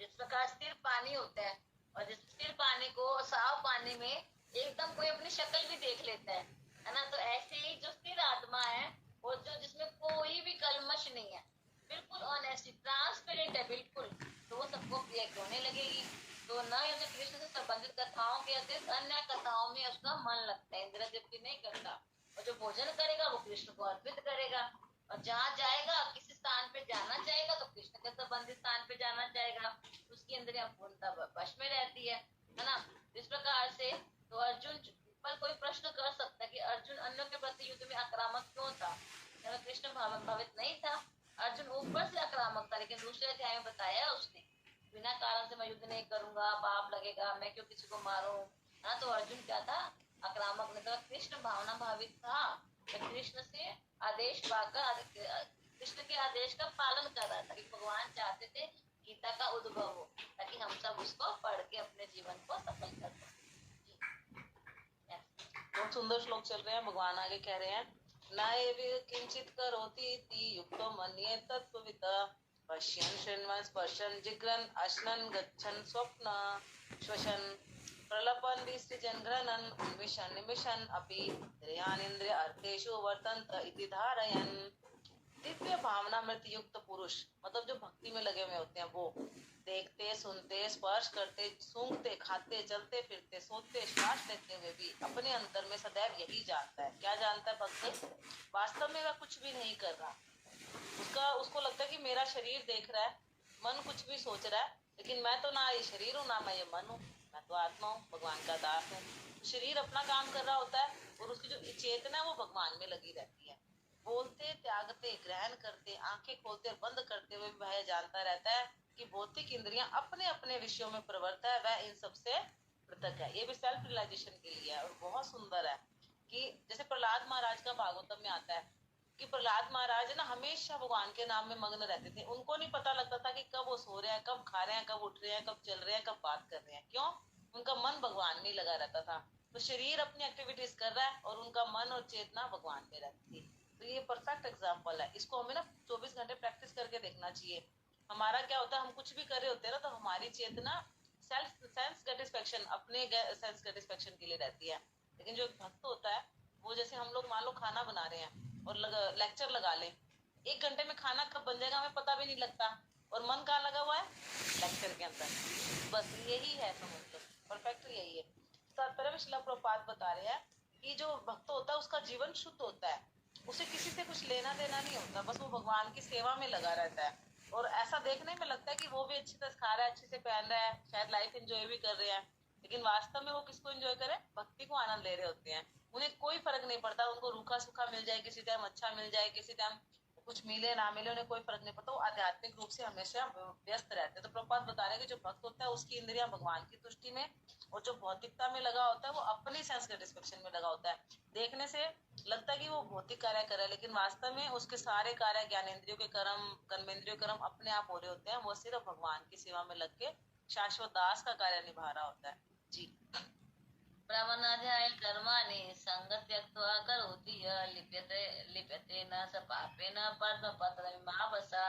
जिस प्रकार स्थिर पानी होता है, और जिस स्थिर पानी को साफ पानी में एकदम कोई अपनी शक्ल भी देख लेता है ना, तो ऐसे ही जो स्थिर आत्मा है, वो जो जिसमें कोई भी कलमश नहीं है, बिल्कुल ऑनेस्टी, ट्रांसपेरेंट है बिल्कुल, तो वो सबको प्रिय क्यों नहीं लगेगी। तो न यदि कृष्ण से संबंधित कथाओं के अतिरिक्त अन्य कथाओं में उसका मन लगता है, इंद्र तृप्ति नहीं करता। और जो भोजन करेगा वो कृष्ण को अर्पित करेगा, और जहाँ जाएगा किसी स्थान पे जाना चाहेगा तो कृष्ण के संबंधित स्थान पे जाना चाहेगा, उसकी इंद्रियां पूर्णतः वश में रहती है ना। इस प्रकार से तो अर्जुन पर कोई प्रश्न कर सकता है कि अर्जुन अन्यों के प्रति युद्ध में आक्रामक क्यों था, कृष्ण भावित नहीं था। अर्जुन ऊपर से आक्रामक था, लेकिन दूसरे अध्याय में बताया उसने बिना कारण से मैं युद्ध नहीं करूंगा, पाप लगेगा, मैं क्यों किसी को मारूं, हाँ। तो अर्जुन क्या था, आक्रामक नहीं था, कृष्ण भावना भावित था, कृष्ण से आदेश पाकर कृष्ण के आदेश का पालन कर रहा था कि भगवान चाहते थे गीता का उद्भव हो, ताकि हम सब उसको पढ़ के अपने जीवन को सफल कर सकें। बहुत सुंदर श्लोक चल रहे हैं। भगवान आगे कह रहे हैं, नायं किंचित करोति इति युक्तो मन्ये तत्त्ववित् पश्यन् शृण्वन् स्पर्शन् जिघ्रन् अश्नन् गच्छन् स्वप्न श्वसन्। प्रलपन विसृजनघ्नन् उन्मिषन् निमिषन् अपि इंद्रियानिन्द्रिय अर्थेषु वर्तन्त इति धारयन्। दिव्य भावना मृत युक्त पुरुष मतलब जो भक्ति में लगे हुए होते हैं, वो देखते सुनते स्पर्श करते सूंघते खाते चलते फिरते सोते श्वास लेते हुए भी अपने अंतर में सदैव यही जानता है। क्या जानता है भक्त? वास्तव में वह कुछ भी नहीं कर रहा। उसको लगता है कि मेरा शरीर देख रहा है, मन कुछ भी सोच रहा है, लेकिन मैं तो ना ये शरीर हूँ ना मैं ये मन हूँ, मैं तो आत्मा हूँ, भगवान का दास हूँ। शरीर अपना काम कर रहा होता है और उसकी जो चेतना है वो भगवान में लगी रहती है। बोलते त्यागते ग्रहण करते आंखें खोलते और बंद करते हुए भी वह जानता रहता है कि भौतिक इंद्रियां अपने अपने विषयों में प्रवृत्त है, वह इन सबसे पृथक है। ये भी सेल्फ रियलाइजेशन के लिए है और बहुत सुंदर है कि जैसे प्रहलाद महाराज का भागवतम में आता है कि प्रहलाद महाराज ना हमेशा भगवान के नाम में मग्न रहते थे। उनको नहीं पता लगता था कि कब वो सो रहे हैं, कब खा रहे हैं, कब उठ रहे हैं, कब चल रहे हैं, कब बात कर रहे हैं। क्यों? उनका मन भगवान में लगा रहता था। तो शरीर अपनी एक्टिविटीज कर रहा है और उनका मन और चेतना भगवान में रहती थी। तो ये परफेक्ट एग्जाम्पल है। इसको हमें ना 24 घंटे प्रैक्टिस करके देखना चाहिए। हमारा क्या होता है, हम कुछ भी कर रहे होते हैं ना तो हमारी चेतना सेल्फ सेंस सेटिस्फेक्शन अपने सेंस सेटिस्फेक्शन के लिए रहती है। लेकिन जो भक्त होता है वो जैसे हम लोग मान लो खाना बना रहे हैं और लेक्चर लगा लें, 1 घंटे में खाना कब बन जाएगा हमें पता भी नहीं लगता और मन कहाँ लगा हुआ है? लेक्चर के अंदर। बस यही है, समझ लो परफेक्ट यही है। तात्पर्य श्रील प्रभुपाद बता रहे हैं कि जो भक्त होता है उसका जीवन शुद्ध होता है, उसे किसी से कुछ लेना देना नहीं होता, बस वो भगवान की सेवा में लगा रहता है। और ऐसा देखने में लगता है कि वो भी अच्छी तरह खा रहा है, अच्छे से पहन रहा है, शायद लाइफ एंजॉय भी कर रहे हैं, लेकिन वास्तव में वो किसको एंजॉय करे? भक्ति को आनंद ले रहे होते हैं। उन्हें कोई फर्क नहीं पड़ता, उनको रूखा सूखा मिल जाए, किसी टाइम अच्छा मिल जाए, किसी टाइम कुछ मिले ना मिले, उन्हें कोई फर्क नहीं पड़ता। वो आध्यात्मिक रूप से हमेशा व्यस्त रहते हैं। तो प्रभुपाद बता रहे हैं कि जो भक्त होता है उसकी इंद्रियां भगवान की तुष्टि में और जो भौतिकता में लगा होता है वो अपनी सेंस सेटिस्फेक्शन में लगा होता है। देखने से लगता है कि वो भौतिक कार्य कर रहा है, लेकिन वास्तव में उसके सारे कार्य ज्ञानेंद्रियों के कर्म कर्मेंद्रियों कर्म अपने आप हो रहे होते हैं। वो सिर्फ भगवान की सेवा में लग के शाश्वत दास का कार्य निभा रहा होता है। जी। ब्रह्मणाध्याय कर्माणि संगत त्यक्त्वा करोति यः लिप्यते न स पापेन पद्मपत्रमिमावसा।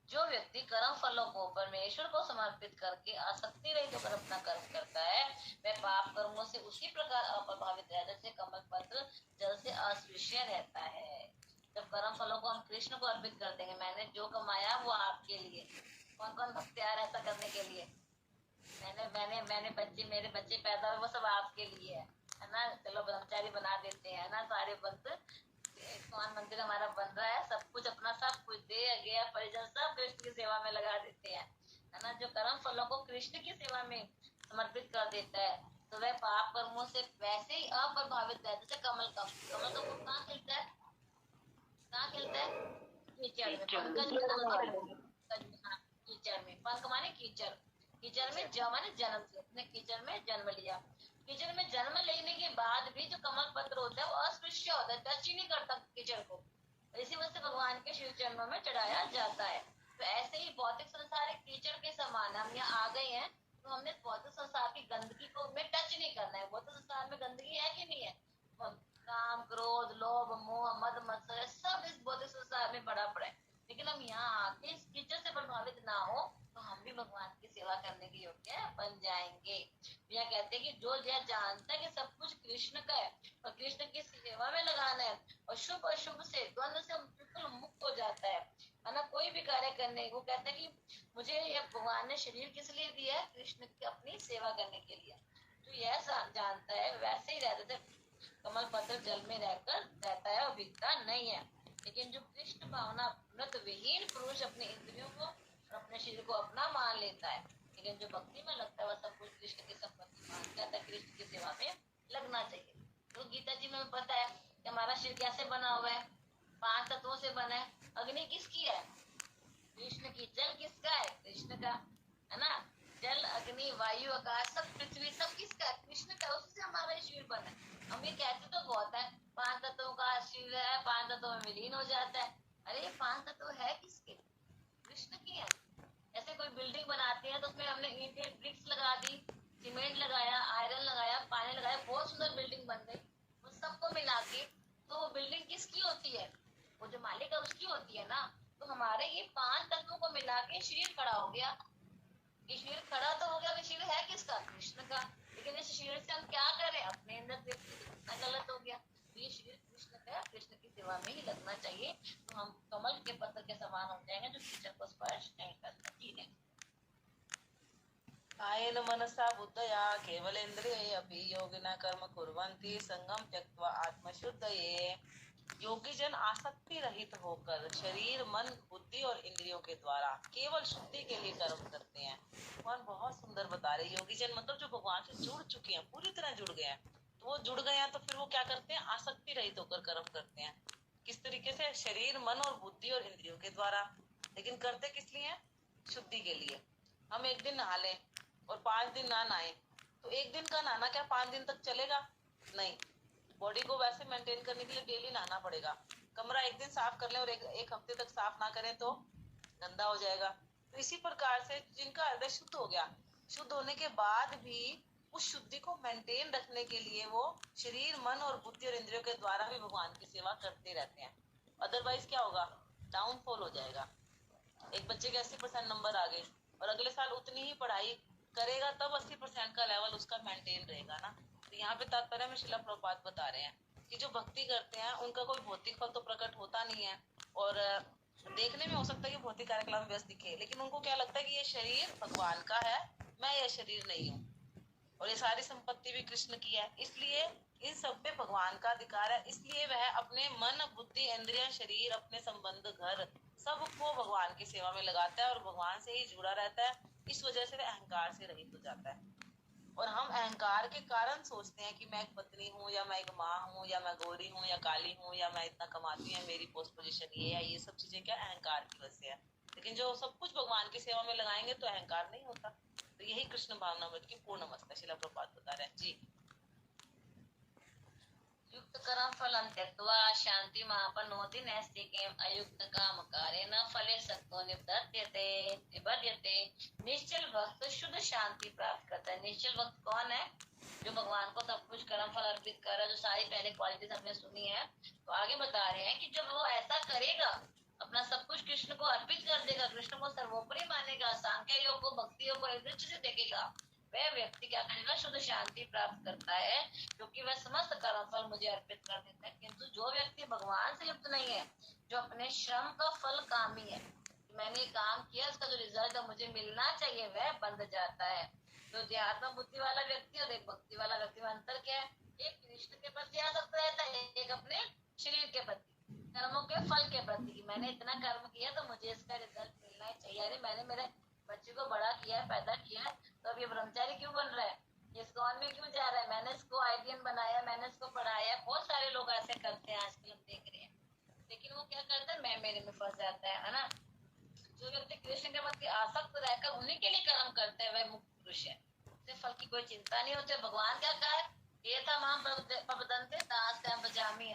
जो व्यक्ति कर्म फलों को परमेश्वर को समर्पित करके आसक्ति रहित होकर अपना कर्म करता है वह पाप कर्मों से उसी प्रकार अप्रभावित है जैसे कमल पत्र जल से अस्पृश्य रहता है। जब कर्म फलों को हम कृष्ण को अर्पित कर देंगे, मैंने जो कमाया वो आपके लिए, कौन कौन भक्त तैयार ऐसा करने के लिए? मैंने मेरे बच्चे पैदा हुए वो सब आपके लिए है ना, चलो ब्रह्मचारी बना देते हैं ना, सारे भक्त इस्कॉन मंदिर हमारा बन रहा है, सब कुछ अपना सब कुछ दे गया परिजन सब कृष्ण की सेवा में लगा देते हैं, है ना। जो कर्म फलों को कृष्ण की सेवा में समर्पित कर देता है तो वह पाप कर्मों से वैसे ही अप्रभावित है जैसे कमल का फूल कहाँ खिलता है? कहाँ खिलता है? कीचड़ में। कीचड़ में, पंख माने कीचड़, कीचड़ में माने जन्म से, उसने कीचड़ में जन्म लिया। कीचड़ में जन्म लेने के बाद भी जो कमल पत्र होता है वो अस्पृश्य होता है, टच ही नहीं करता कीचड़ को, इसी वजह से भगवान के शिव चरणों में चढ़ाया जाता है। तो ऐसे ही भौतिक संसार एक कीचड़ के समान, हम यहाँ आ गए हैं तो हमने भौतिक संसार की गंदगी को में टच नहीं करना है। भौतिक संसार में गंदगी है कि नहीं है? काम क्रोध लोभ मोह मद मत्सर सब इस भौतिक संसार में पड़ा पड़ा है, लेकिन हम यहाँ आके इस कीचड़ से प्रभावित ना हो तो हम भी भगवान की सेवा करने के योग्य बन जाएंगे। यह कहते हैं कि जो यह जानता है कि सब कुछ कृष्ण का है और कृष्ण की सेवा में लगाना है और शुभ अशुभ से द्वंद्व से बिल्कुल मुक्त हो जाता है ना, कोई भी कार्य करने को कहता है कि मुझे यह भगवान ने शरीर किस लिए दिया है? कृष्ण की अपनी सेवा करने के लिए। तो यह जानता है वैसे ही रहता है, कमल पत्र जल में रहकर रहता है और भीगता नहीं है। लेकिन जो कृष्ण भावना मृत विहीन पुरुष अपने इंद्रियों को अपने शरीर को अपना मान लेता है, लेकिन जो भक्ति में लगता है वह सब कुछ कृष्ण की संपत्ति मान कहता है, कृष्ण की सेवा में लगना चाहिए। तो गीता जी में पता है कि हमारा शरीर कैसे बना हुआ है? 5 तत्वों से बना है। अग्नि किसकी है? कृष्ण की। जल किसका है? कृष्ण का, है ना। जल अग्नि वायु आकाश सब पृथ्वी सब किसका? कृष्ण का। उससे हमारा शरीर बना है। हम ये कहते तो बहुत है 5 तत्वों का शरीर है, 5 तत्वों में विलीन हो जाता है। अरे ये 5 तत्व है किसके? कृष्ण की है। ऐसे कोई बिल्डिंग बनाते हैं तो उसमें हमने ईंटें ब्रिक्स लगा दी, सीमेंट लगाया, आयरन लगाया, पानी लगाया, बहुत सुंदर बिल्डिंग बन गई। उस सबको मिला के तो वो बिल्डिंग किसकी होती है? वो जो मालिक है उसकी होती है ना। तो हमारे ये 5 तत्वों को मिला के शरीर खड़ा हो गया। ये शरीर खड़ा तो हो गया, शरीर है किसका? कृष्ण का। लेकिन इस शरीर से हम क्या करें, अपने अंदर देखते कितना गलत हो गया। तो ये शरीर कृष्ण का, कृष्ण की सेवा में ही लगना चाहिए, तो हम कमल के पत्र के समान हो जाएंगे जो कीचड़ को स्पर्श नहीं करता। जी नहीं। कायेन मनसा बुद्धया केवलेन्द्रिये अपि योगिना कर्म कुर्वन्ति संगम त्यक्त्वा आत्मशुद्धये। योगी जन आसक्ति रहित होकर शरीर, मन, बुद्धि और इंद्रियों के द्वारा केवल शुद्धि के लिए कर्म करते हैं। भगवान बहुत सुंदर बता रहे। योगी जन मतलब जो भगवान से जुड़ चुके हैं, पूरी तरह जुड़ गए हैं। तो वो जुड़ गए हैं तो फिर वो क्या करते हैं, आसक्ति रहित होकर कर्म करते हैं। किस तरीके से, शरीर, मन और बुद्धि और इंद्रियों के द्वारा। लेकिन करते किस लिए? शुद्धि के लिए। हम एक दिन नहा लें और 5 दिन ना नहाए, तो एक दिन का नहाना क्या 5 दिन तक चलेगा? नहीं। बॉडी को वैसे मेंटेन करने के लिए डेली नहाना पड़ेगा। कमरा एक दिन साफ कर लें और एक हफ्ते तक साफ ना करें तो गंदा हो जाएगा। तो इसी प्रकार से जिनका हृदय शुद्ध हो गया, शुद्ध होने के बाद भी उस शुद्धि को मेंटेन रखने के लिए वो शरीर, मन और बुद्धि और इंद्रियों के द्वारा भी भगवान की सेवा करते रहते हैं। अदरवाइज क्या होगा? डाउनफॉल हो जाएगा। एक बच्चे के 80% नंबर आ गए और अगले साल उतनी ही पढ़ाई करेगा तब 80% का लेवल उसका मेंटेन रहेगा ना। तो यहाँ पे तात्पर्य में श्रील प्रभुपाद बता रहे हैं कि जो भक्ति करते हैं उनका कोई भौतिक फल तो प्रकट होता नहीं है, और देखने में हो सकता है कि भौतिक कार्यक्रम में व्यस्त दिखे, लेकिन उनको क्या लगता है कि ये शरीर भगवान का है, मैं ये शरीर नहीं हूँ, और ये सारी संपत्ति भी कृष्ण की है, इसलिए इन सब पे भगवान का अधिकार है। इसलिए वह अपने मन, बुद्धि, इंद्रिय, शरीर, अपने संबंध, घर सबको भगवान की सेवा में लगाता है और भगवान से ही जुड़ा रहता है। इस वजह से वह अहंकार से रहित हो जाता है। और हम अहंकार के कारण सोचते हैं कि मैं एक पत्नी हूँ, या मैं एक माँ हूँ, या मैं गोरी हूँ, या काली हूँ, या मैं इतना कमाती हूँ, मेरी पोस्ट पोजीशन ये है। ये सब चीजें क्या अहंकार की वजह से है। लेकिन जो सब कुछ भगवान की सेवा में लगाएंगे तो अहंकार नहीं होता। तो यही कृष्ण भावनामृत की पूर्ण अवस्था श्रील प्रभुपाद बता रहे हैं। जी। युक्त कर्म फलम त्यक्त्वा शांति महापनोति नैष्ठिकीम् अयुक्त काम कारेण फले सक्तो निबध्यते। निश्चल भक्त शुद्ध शांति प्राप्त करता है। निश्चल भक्त कौन है? जो भगवान को सब कुछ कर्म फल अर्पित कर रहा है, जो सारी पहले क्वालिटीज हमने सुनी है। तो आगे बता रहे हैं कि जब वो ऐसा करेगा, अपना सब कुछ कृष्ण को अर्पित कर देगा, कृष्ण को सर्वोपरि मानेगा, सांख्य योग को, भक्ति योग को एक दृष्टि से देखेगा, वह व्यक्ति क्या करेगा? शुद्ध शांति प्राप्त करता है, क्योंकि वह समस्त कर्म फल मुझे अर्पित कर देता है। किंतु जो व्यक्ति भगवान से युक्त नहीं है, जो अपने श्रम का फल कामी है, मैंने काम किया, उसका जो रिजल्ट मुझे मिलना चाहिए, वह बंध जाता है। तो अध्यात्म बुद्धि वाला व्यक्ति और एक भक्ति वाला व्यक्ति में अंतर क्या है? एक कृष्ण के प्रति आसक्त रहता है, एक अपने शरीर के प्रति, कर्मों के फल के प्रति। मैंने इतना कर्म किया तो मुझे इसका रिजल्ट मिलना ही चाहिए। अरे मैंने मेरे बच्चे को बड़ा किया है, पैदा किया है, तो अब ये ब्रह्मचारी क्यों बन रहा है, ये इस्कॉन में क्यों जा रहा है, मैंने इसको आईटीएन बनाया, मैंने इसको पढ़ाया। बहुत सारे लोग ऐसे करते हैं, आजकल हम देख रहे हैं। लेकिन वो क्या करता है? मैं मेरे में फंस जाता है ना। जो व्यक्ति कृष्ण के प्रति आसक्त रहकर उन्हीं के लिए कर्म करते हैं, वह मुक्त पुरुष है। उसे फल की कोई चिंता नहीं होती। भगवान क्या कहा है? ये था मां प्रबदन्ते दास का बजामी।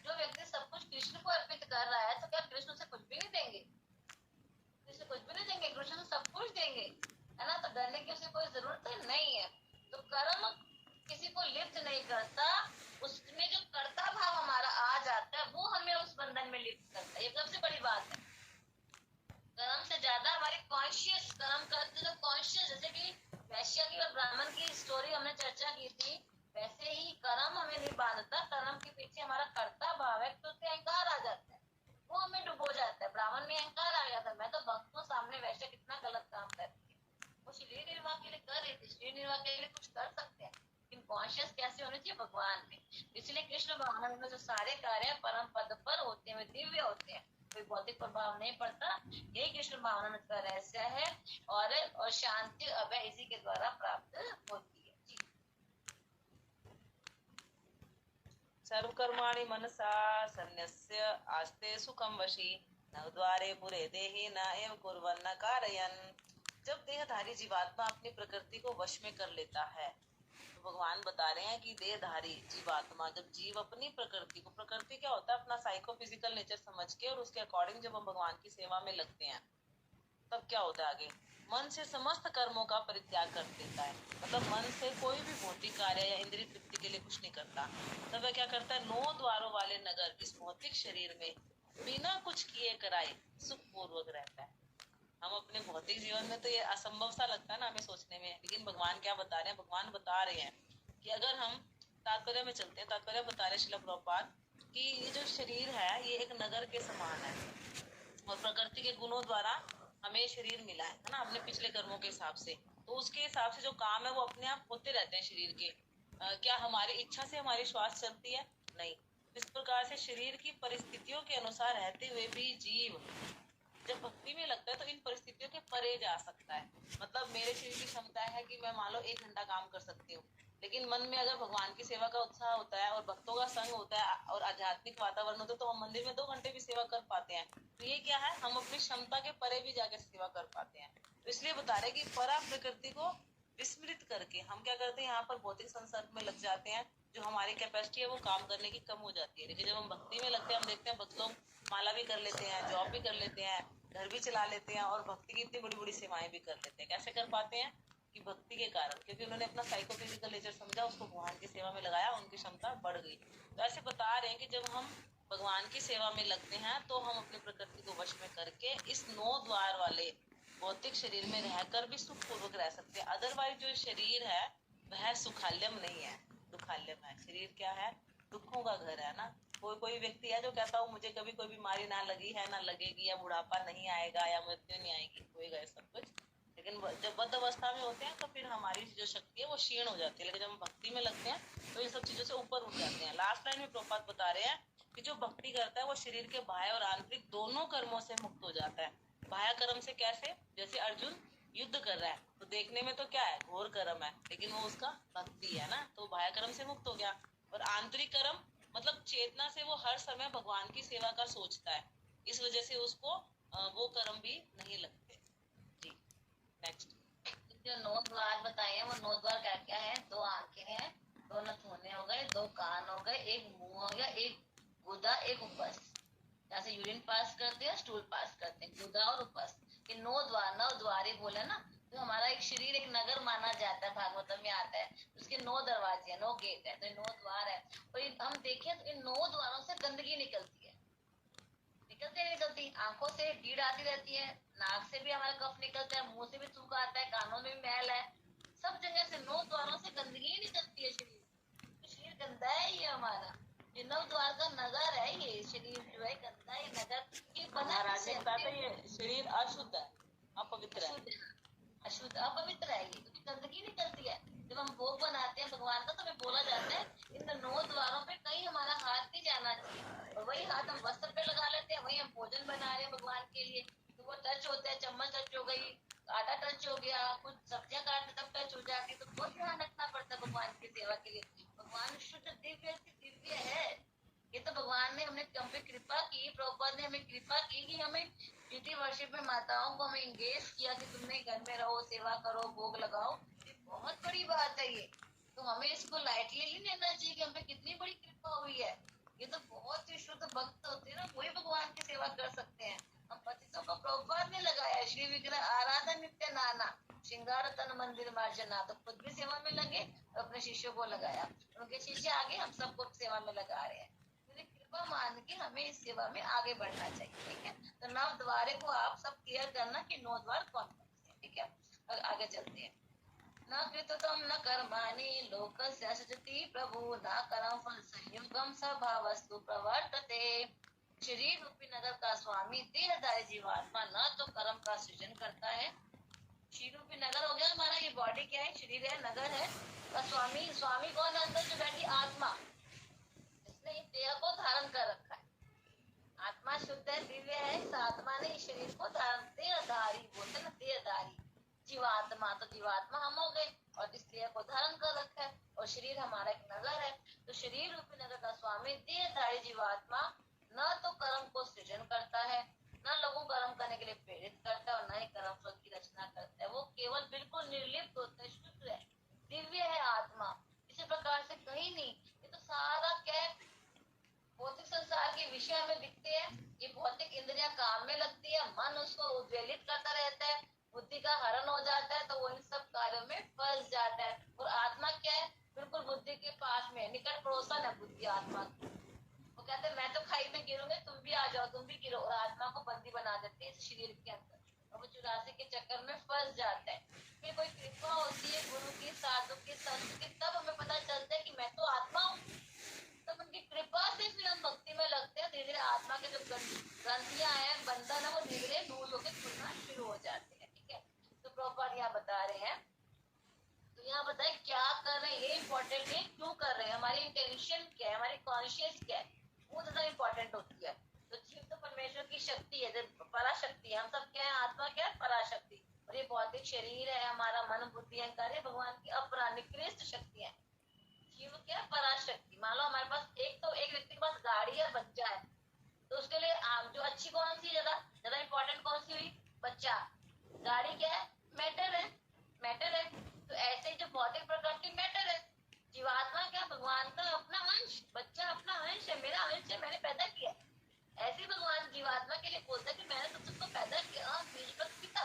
जो व्यक्ति सब कुछ कृष्ण को अर्पित कर रहा है, तो क्या कृष्ण उसे कुछ भी नहीं देंगे? कृष्ण कुछ भी नहीं देंगे, कृष्ण तो सब कुछ देंगे, है ना। तो डरने की उसे कोई जरूरत नहीं है। तो कर्म किसी को लिप्त नहीं करता, उसमें जो कर्ता भाव हमारा आ जाता है, वो हमें उस बंधन में लिप्त करता है। ये सबसे बड़ी बात है। कर्म से ज्यादा हमारी कॉन्शियस, कर्म करते तो कॉन्शियस, जैसे कि वैश्य की और ब्राह्मण की स्टोरी हमने चर्चा की थी, वैसे ही कर्म हमें नहीं बांधता। कर्म के पीछे हमारा कर्ता भाव है, तो उससे अहंकार आ जाता है, वो हमें डुबो जाता है। ब्राह्मण में अहंकार आ गया था, मैं तो भक्तों सामने वैसे कितना गलत काम करती है। वो शरीर निर्वाह के लिए कर रही थी, शरीर निर्वाह के लिए कुछ कर सकते हैं, लेकिन कॉन्शियस कैसे होनी चाहिए? भगवान में। इसलिए कृष्ण भगवान में जो सारे कार्य परम पद पर होते हैं, वे दिव्य होते हैं, कोई भौतिक प्रभाव नहीं पड़ता। यही कृष्ण भावना का रहस्य है, और शांति अभय इसी के द्वारा प्राप्त होती है। सर्वकर्माणि मनसा सन्न्यस्य आस्ते सुखम वशी न द्वारे पुरे देहि न एव कुर्वन्न कारयन्। जब देहधारी जीवात्मा अपनी प्रकृति को वश में कर लेता है, तो भगवान बता रहे हैं कि देहधारी जीवात्मा, जब जीव अपनी प्रकृति को, प्रकृति क्या होता है? अपना साइकोफिजिकल नेचर समझ के और उसके अकॉर्डिंग जब हम भगवान की सेवा में लगते हैं, तब क्या होता है? आगे मन से समस्त कर्मों का परित्याग कर देता है। मतलब मन से कोई भी भौतिक कार्य या इंद्रिय तृप्ति के लिए कुछ नहीं करता। तब वह क्या करता है? 9 द्वारों वाले नगर, इस भौतिक शरीर में बिना कुछ किए कराए सुख पूर्वक रहता है। हम अपने अपने भौतिक जीवन में तो ये असंभव सा लगता है ना हमें सोचने में, लेकिन भगवान क्या बता रहे हैं? भगवान बता रहे हैं कि अगर हम तात्पर्य में चलते हैं, तात्पर्य बता रहे श्रील प्रभुपाद कि ये जो शरीर है ये एक नगर के समान है और प्रकृति के गुणों द्वारा हमें शरीर मिला है ना, अपने पिछले कर्मों के हिसाब से। तो उसके हिसाब से जो काम है वो अपने आप होते रहते हैं शरीर के। क्या हमारी इच्छा से हमारी श्वास चलती है? नहीं। इस प्रकार से शरीर की परिस्थितियों के अनुसार रहते हुए भी जीव जब भक्ति में लगता है तो इन परिस्थितियों के परे जा सकता है। मतलब मेरे शरीर की क्षमता है कि मैं मान लो 1 घंटा काम कर सकती हूँ, लेकिन मन में अगर भगवान की सेवा का उत्साह होता है और भक्तों का संग होता है और आध्यात्मिक वातावरण होता है तो हम मंदिर में 2 घंटे भी सेवा कर पाते हैं। तो ये क्या है, हम अपनी क्षमता के परे भी जाके सेवा कर पाते हैं। तो इसलिए बता रहे कि परा प्रकृति को विस्मृत करके हम क्या करते हैं, यहाँ पर भौतिक संसर्ग में लग जाते हैं, जो हमारी कैपेसिटी है वो काम करने की कम हो जाती है। लेकिन जब हम भक्ति में लगते हैं, हम देखते हैं भक्त लोग माला भी कर लेते हैं, जॉब भी कर लेते हैं, घर भी चला लेते हैं और भक्ति की इतनी बड़ी बड़ी सेवाएं भी कर लेते हैं। कैसे कर पाते हैं? कि भक्ति के कारण, क्योंकि उन्होंने अपना साइकोफिजिकल नेचर समझा, उसको भगवान की सेवा में लगाया, उनकी क्षमता बढ़ गई। तो ऐसे बता रहे हैं कि जब हम भगवान की सेवा में लगते हैं तो हम अपनी प्रकृति को वश में करके इस 9 द्वार वाले भौतिक शरीर में रहकर भी सुख पूर्वक रह सकते हैं। अदरवाइज जो शरीर है वह सुखाल्यम नहीं है, दुखाल्यम है। शरीर क्या है? दुखों का घर है ना। कोई व्यक्ति है जो कहता हो मुझे कभी कोई बीमारी ना लगी है, ना लगेगी, या बुढ़ापा नहीं आएगा, या मृत्यु नहीं आएगी, होएगा ये सब कुछ। लेकिन जब बद्ध अवस्था में होते हैं तो फिर हमारी जो शक्ति है वो क्षीण हो जाती है। लेकिन जब हम भक्ति में लगते हैं तो इन सब चीजों से ऊपर उठ जाते हैं। लास्ट लाइन में प्रभुपाद बता रहे हैं कि जो भक्ति करता है वो शरीर के बाह्य और आंतरिक दोनों कर्मों से मुक्त हो जाता है। बाह्य कर्म से कैसे? जैसे अर्जुन युद्ध कर रहा है तो देखने में तो क्या है, घोर कर्म है, लेकिन वो उसका भक्ति है ना, तो बाह्य कर्म से मुक्त हो गया। और आंतरिक कर्म मतलब चेतना से वो हर समय भगवान की सेवा का सोचता है, इस वजह से उसको वो कर्म भी नहीं लगते। जी नेक्स्ट। जो 9 द्वार बताए हैं वो 9 द्वार क्या क्या है? 2 आंखें हैं, 2 नथुने हो गए, 2 कान हो गए, 1 मुंह हो गया, 1 गुदा, 1 उपस। जैसे यूरिन पास करते हैं, स्टूल पास करते हैं, गुदा और उपस। ये 9 द्वार, 9 द्वार ही बोले ना। तो हमारा एक शरीर एक नगर माना जाता है, भागवतम में आता है। उसके 9 दरवाजे हैं, 9 गेट है, तो 9 द्वार है। और हम देखें तो इन 9 द्वारों से गंदगी निकलती है। निकलती आंखों से कीड़ आती रहती है, नाक से भी हमारा कफ निकलता है, मुंह से भी थूक आता है, कानों में भी मैल है, सब जगह से 9 द्वारों से गंदगी निकलती है शरीर। तो शरीर गंदा है ये हमारा, ये 9 द्वार का नगर है। ये शरीर जो है गंदा है, नगर ये बना ये शरीर अशुद्ध है, अपवित्र है, अशुद्ध अपवित्र है, ये क्योंकि गंदगी निकलती है। जब हम भोग बनाते हैं भगवान का तो हमें बोला जाता है इन 9 द्वारों पे कहीं हमारा हाथ नहीं जाना चाहिए। और वही हाथ हम वस्त्र पे लगा लेते हैं, वही हम भोजन बना रहे हैं भगवान के लिए, तो वो टच होता है, चम्मच टच हो गई, आटा टच हो गया, कुछ सब्जियां काटते तब टच हो जाती है। तो बहुत ध्यान रखना पड़ता है भगवान की सेवा के लिए। भगवान शुद्ध दिव्य है। ये तो भगवान ने हम पे कृपा की, प्रभुपाद ने हमें कृपा की कि हमें ब्यूटी वर्शिप में माताओं को हमें इंगेज किया कि तुमने घर में रहो, सेवा करो, भोग लगाओ। ये बहुत बड़ी बात है ये, तो हमें इसको लाइटली नहीं लेना चाहिए कि हमें कितनी बड़ी कृपा हुई है। ये तो बहुत ही शुद्ध भक्त होते हैं ना, वही भगवान की सेवा कर सकते हैं। हम पतितों को प्रभुपाद ने लगाया, श्री विग्रह आराधन नित्य नाना, श्रृंगार तन मंदिर मार्जना। तो खुद भी सेवा में लगे और अपने शिष्यों को लगाया, उनके शिष्य आगे हम सबको सेवा में लगा रहे हैं। कृपा मान के हमें इस सेवा में आगे बढ़ना चाहिए। ठीक है, तो 9 द्वारे को आप सब क्लियर करना कि 9 द्वार कौन कौन से हैं। ठीक है, आगे चलते हैं। न कृतम न कर्माणि लोकस्य सजति प्रभु, न कर्म फल संयुगम स्वभावस्तु प्रवर्तते। शरीर रूपी नगर का स्वामी देहधारी जीवात्मा न तो कर्म का सृजन करता है। शरीर रूपी नगर हो गया हमारा, ये बॉडी क्या है? शरीर है, नगर है का स्वामी। स्वामी कौन? अंदर जो बैठी आत्मा, इसने इस देह को धारण कर रखा है। आत्मा शुद्ध है, दिव्य है, इस आत्मा ने इस शरीर को धारण, देहधारी बोलते ना, देहधारी जीवात्मा। तो जीवात्मा हम हो गए और इस देह को धारण कर रखा है, और शरीर हमारा एक नगर है। तो शरीर रूपी नगर का स्वामी देहधारी जीवात्मा न तो कर्म को सृजन करता है, न लोगों को कर्म करने के लिए प्रेरित करता है, और न ही कर्म फल की रचना करता है। वो केवल बिल्कुल निर्लिप्त होता है, शुद्ध है, दिव्य है आत्मा। इसी प्रकार से कहीं नहीं। ये तो सारा क्या है? भौतिक संसार के विषय हमें दिखते हैं। ये भौतिक इंद्रियां काम में लगती है, मन उसको उद्वेलित करता रहता है, बुद्धि का हरण हो जाता है, तो वो इन सब कार्यों में फंस जाता है। और आत्मा क्या है? बिल्कुल बुद्धि के पास में, निकट पड़ोसन है बुद्धि आत्मा की। वो कहते हैं मैं तो खाई में गिरूंगे, तुम भी आ जाओ, तुम भी गिरो, और आत्मा को बंदी बना देते हैं इस शरीर के अंदर। और वो 84 के चक्कर में फंस जाता है। फिर कोई कृपा होती है गुरु की, साधु की, संत की, तब हमें पता चलता है कि मैं तो आत्मा हूँ। तब उनकी कृपा से फिर हम भक्ति में लगते हैं। धीरे धीरे आत्मा के जो ग्रंथियां हैं, बंधन है, वो धीरे धीरे दूर होकर खुलना शुरू हो जाते हैं। ठीक है, तो प्रॉपर यहाँ बता रहे हैं। तो यहाँ बताए क्या कर रहे हैं, ये इम्पोर्टेंट है। क्यों कर रहे हैं, हमारी इंटेंशन क्या है, हमारी कॉन्शियस क्या है, वो ज्यादा इम्पोर्टेंट होती है। तो जीव तो परमेश्वर की शक्ति है, पराशक्ति है। हम सब क्या है, आत्मा क्या है, पराशक्ति। और ये भौतिक शरीर है हमारा, मन बुद्धि अहंकार है भगवान की अपरा निकृष्ट शक्ति है। जीव क्या है, पराशक्ति। मान लो हमारे पास एक व्यक्ति के पास गाड़ी है, बच्चा है, तो उसके लिए जो अच्छी कौन सी ज्यादा ज्यादा इम्पोर्टेंट कौन सी हुई, बच्चा। गाड़ी क्या है, मैटर है, मैटर है। तो ऐसे ही जो भौतिक प्रकृति मैटर है, जीवात्मा क्या, भगवान का अपना अंश, बच्चा अपना अंश है, मेरा अंश है, मैंने पैदा किया। ऐसे भगवान जीवात्मा के लिए बोलता है कि मैंने तुम सबको पैदा किया, बीज पिता,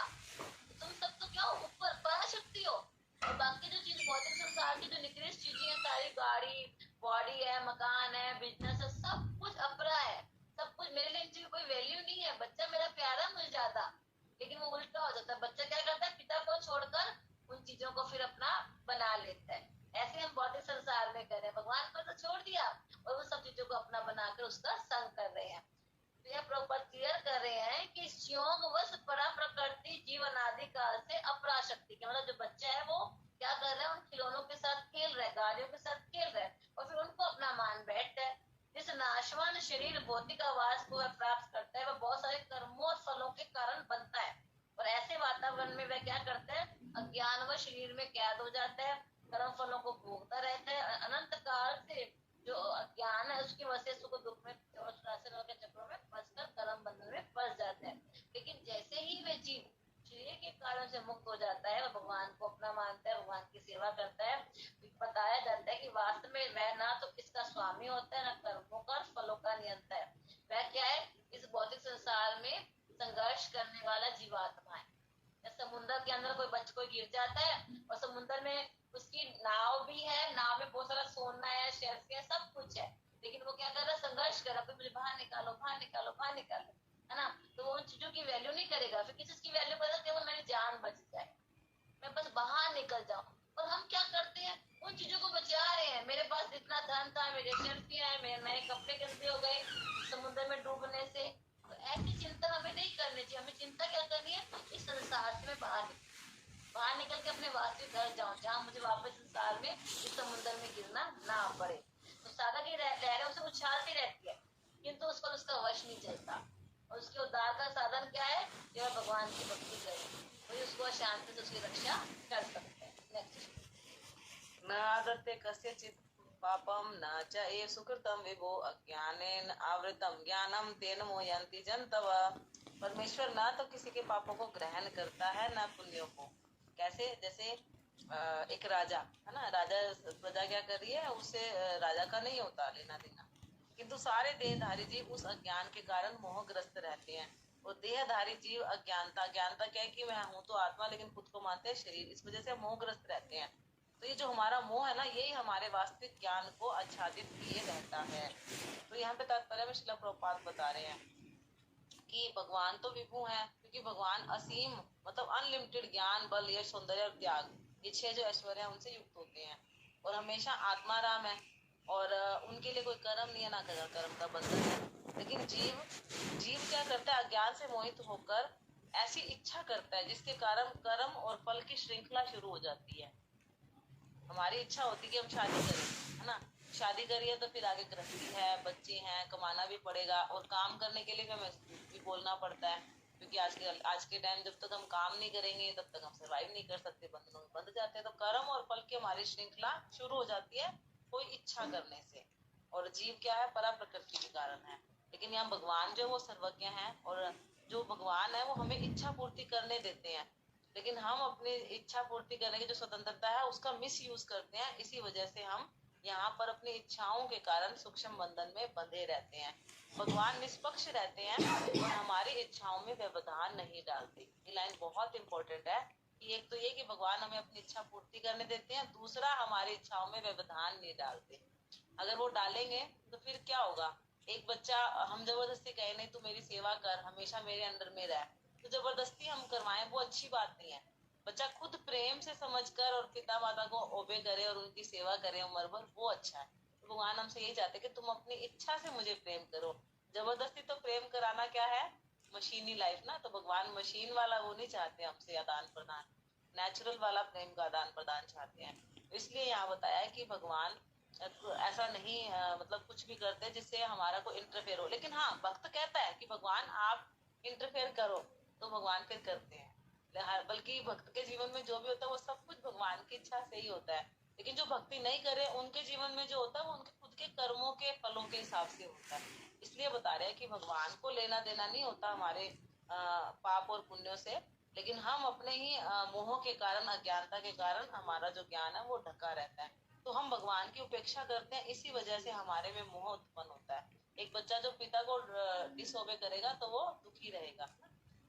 तुम सब तो क्या हो, ऊपर पराशक्ति हो। और बाकी जो चीज भौतिक संसार की जो निकृष्ट चीजें हैं, सारी गाड़ी, बॉडी है, मकान है, बिजनेस है, सब कुछ अपरा है, सब कुछ मेरे लिए इनकी कोई वैल्यू नहीं है। बच्चा मेरा प्यारा मुझे ज्यादा, लेकिन वो उल्टा हो जाता है। बच्चा क्या करता है, पिता को छोड़कर उन चीजों को फिर अपना बना लेता है। ऐसे हम भौतिक संसार में कर रहे हैं, भगवान को तो छोड़ दिया और उन सब चीजों को अपना बनाकर उसका संग कर रहे हैं। तो यह प्रॉपर क्लियर कर रहे हैं कि योगवश परा प्रकृति जीवन आदि काल से अपराशक्ति के, मतलब जो बच्चा है वो क्या कर रहा है, उन खिलौनों के साथ खेल रहा है, गाड़ियों के साथ खेल रहा है, और फिर उनको अपना मान बैठता है। जिस नाशवान शरीर भौतिक आवास को प्राप्त करता है, वह बहुत सारे कर्मों और फलों के कारण बनता है। और ऐसे वातावरण में वह क्या करता है, अज्ञान व शरीर में कैद हो जाता है, कर्म फलों को भोगता रहता है। अनंत काल से जो अज्ञान है उसकी वजह से उसको दुख में और के चक्रों में फंसकर कर्म बंधन में फंस जाता है। लेकिन जैसे ही वह जीव शरीर के कारण से मुक्त हो जाता है, वह भगवान को अपना मानता है, भगवान की सेवा करता है। बताया जाता है कि वास्तव में वह ना तो इसका स्वामी होता है, ना कर्मों का फलों का नियंता है। वह क्या है, इस भौतिक संसार में संघर्ष करने वाला जीवात्मा है। समुद्र के अंदर कोई गिर जाता है और समुद्र में उसकी नाव भी है, नाव में बहुत सारा सोना है, शेल्फ है, सब कुछ है, लेकिन वो क्या कर रहा है, संघर्ष कर रहा है, मुझे बाहर निकालो, बाहर निकालो, बाहर निकालो, है ना। तो वो उन चीजों की वैल्यू नहीं करेगा। फिर किसी की वैल्यू करेगा, केवल मेरी जान बच जाए, मैं बस बाहर निकल जाऊं। और हम क्या करते हैं, उन चीजों को बचा रहे हैं। मेरे पास इतना धन था, मेरे शेल्फ है, मेरे कपड़े गंदे हो गए समुद्र में डूबने से। तो ऐसी चिंता हमें नहीं करनी चाहिए। हमें चिंता क्या करनी है, इस संसार से मैं बाहर निकल के अपने वास्तविक घर जाऊं, जहाँ मुझे वापस संसार में इस समुद्र में गिरना ना पड़े। तो सादा की लहरें उसे उछालती रहती है, किंतु उस पर उसका वश नहीं चलता। और उसके उद्धार का साधन क्या है, जो भगवान की भक्ति करे, वही उसको शांति से उसकी रक्षा कर सकते हैं। नेक्स्ट। न आदत्ते कस्यचित् पापम न च ये सुकृतम विभो अज्ञानेन आवृतम ज्ञानम तेन मोहयन्ति जन्तवः। परमेश्वर ना तो किसी के पापों को ग्रहण करता है, ना पुण्यों को। कैसे, जैसे एक राजा है ना, राजा प्रजा क्या कर रही है, उससे राजा का नहीं होता लेना देना, किंतु सारे देहधारी जीव उस अज्ञान के कारण मोहग्रस्त रहते हैं। और देहधारी जीव अज्ञानता क्या है कि मैं हूँ तो आत्मा, लेकिन खुद को मानते हैं शरीर, इस वजह से मोहग्रस्त रहते हैं। तो ये जो हमारा मोह है ना, यही हमारे वास्तविक ज्ञान को आच्छादित किए रहता है। तो यहाँ पे तात्पर्य में श्रील प्रभुपाद बता रहे हैं कि भगवान तो विभु हैं, क्योंकि भगवान असीम मतलब अनलिमिटेड ज्ञान, बल, यश, सौंदर्य और त्याग, ये 6 जो ऐश्वर्य है उनसे युक्त होते हैं। और हमेशा आत्माराम है, और उनके लिए कोई कर्म नहीं है, ना कर्म का बंधन है। लेकिन जीव क्या करता है, अज्ञान से मोहित होकर ऐसी इच्छा करता है जिसके कारण कर्म और फल की श्रृंखला शुरू हो जाती है। हमारी इच्छा होती है कि हम शादी करें, है ना, शादी करिए तो फिर आगे गृहस्थी है, बच्चे हैं, कमाना भी पड़ेगा, और काम करने के लिए हमें भी बोलना पड़ता है, क्योंकि आज के टाइम जब तक हम काम नहीं करेंगे तब तक हम सर्वाइव नहीं कर सकते, बंधनों में बंध जाते हैं। तो कर्म और फल की हमारी श्रृंखला शुरू हो जाती है कोई इच्छा करने से। और जीव क्या है, परा प्रकृति के कारण है। लेकिन यहाँ भगवान जो वो सर्वज्ञ है, और जो भगवान है वो हमें इच्छा पूर्ति करने देते हैं, लेकिन हम अपनी इच्छा पूर्ति करने की जो स्वतंत्रता है उसका मिस यूज करते हैं। इसी वजह से हम यहाँ पर अपनी इच्छाओं के कारण सूक्ष्म बंधन में बंधे रहते हैं। भगवान निष्पक्ष रहते हैं और हमारी इच्छाओं में व्यवधान नहीं डालते। ये लाइन बहुत इंपॉर्टेंट है कि एक तो ये कि भगवान हमें अपनी इच्छा पूर्ति करने देते हैं, दूसरा हमारी इच्छाओं में व्यवधान नहीं डालते। अगर वो डालेंगे तो फिर क्या होगा, एक बच्चा हम जबरदस्ती कहे नहीं तू मेरी सेवा कर, हमेशा मेरे अंडर में रह, तो जबरदस्ती हम करवाएं वो अच्छी बात नहीं है। बच्चा खुद प्रेम से समझकर और पिता माता को ओबे करे और उनकी सेवा करे उम्र भर, वो अच्छा है। तो भगवान हमसे यही चाहते कि तुम अपनी इच्छा से मुझे प्रेम करो। जबरदस्ती तो प्रेम कराना क्या है, मशीनी लाइफ ना। तो भगवान मशीन वाला वो नहीं चाहते हमसे आदान प्रदान, नेचुरल वाला प्रेम का आदान प्रदान चाहते हैं। इसलिए यहाँ बताया है कि भगवान ऐसा नहीं मतलब कुछ भी करते जिससे हमारा को इंटरफेयर हो। लेकिन हाँ, भक्त कहता है कि भगवान आप इंटरफेयर करो, तो भगवान फिर करते हैं। बल्कि भक्त के जीवन में जो भी होता है वो सब कुछ भगवान की इच्छा से ही होता है। लेकिन जो भक्ति नहीं करे उनके जीवन में जो होता है वो उनके खुद के कर्मों के फलों के हिसाब से होता है। इसलिए बता रहे हैं कि भगवान को लेना देना नहीं होता हमारे पाप और पुण्यों से, लेकिन हम अपने ही मोह के कारण, अज्ञानता के कारण हमारा जो ज्ञान है वो ढका रहता है। तो हम भगवान की उपेक्षा करते हैं, इसी वजह से हमारे में मोह उत्पन्न होता है। एक बच्चा जो पिता को डिसओबे करेगा तो वो दुखी रहेगा।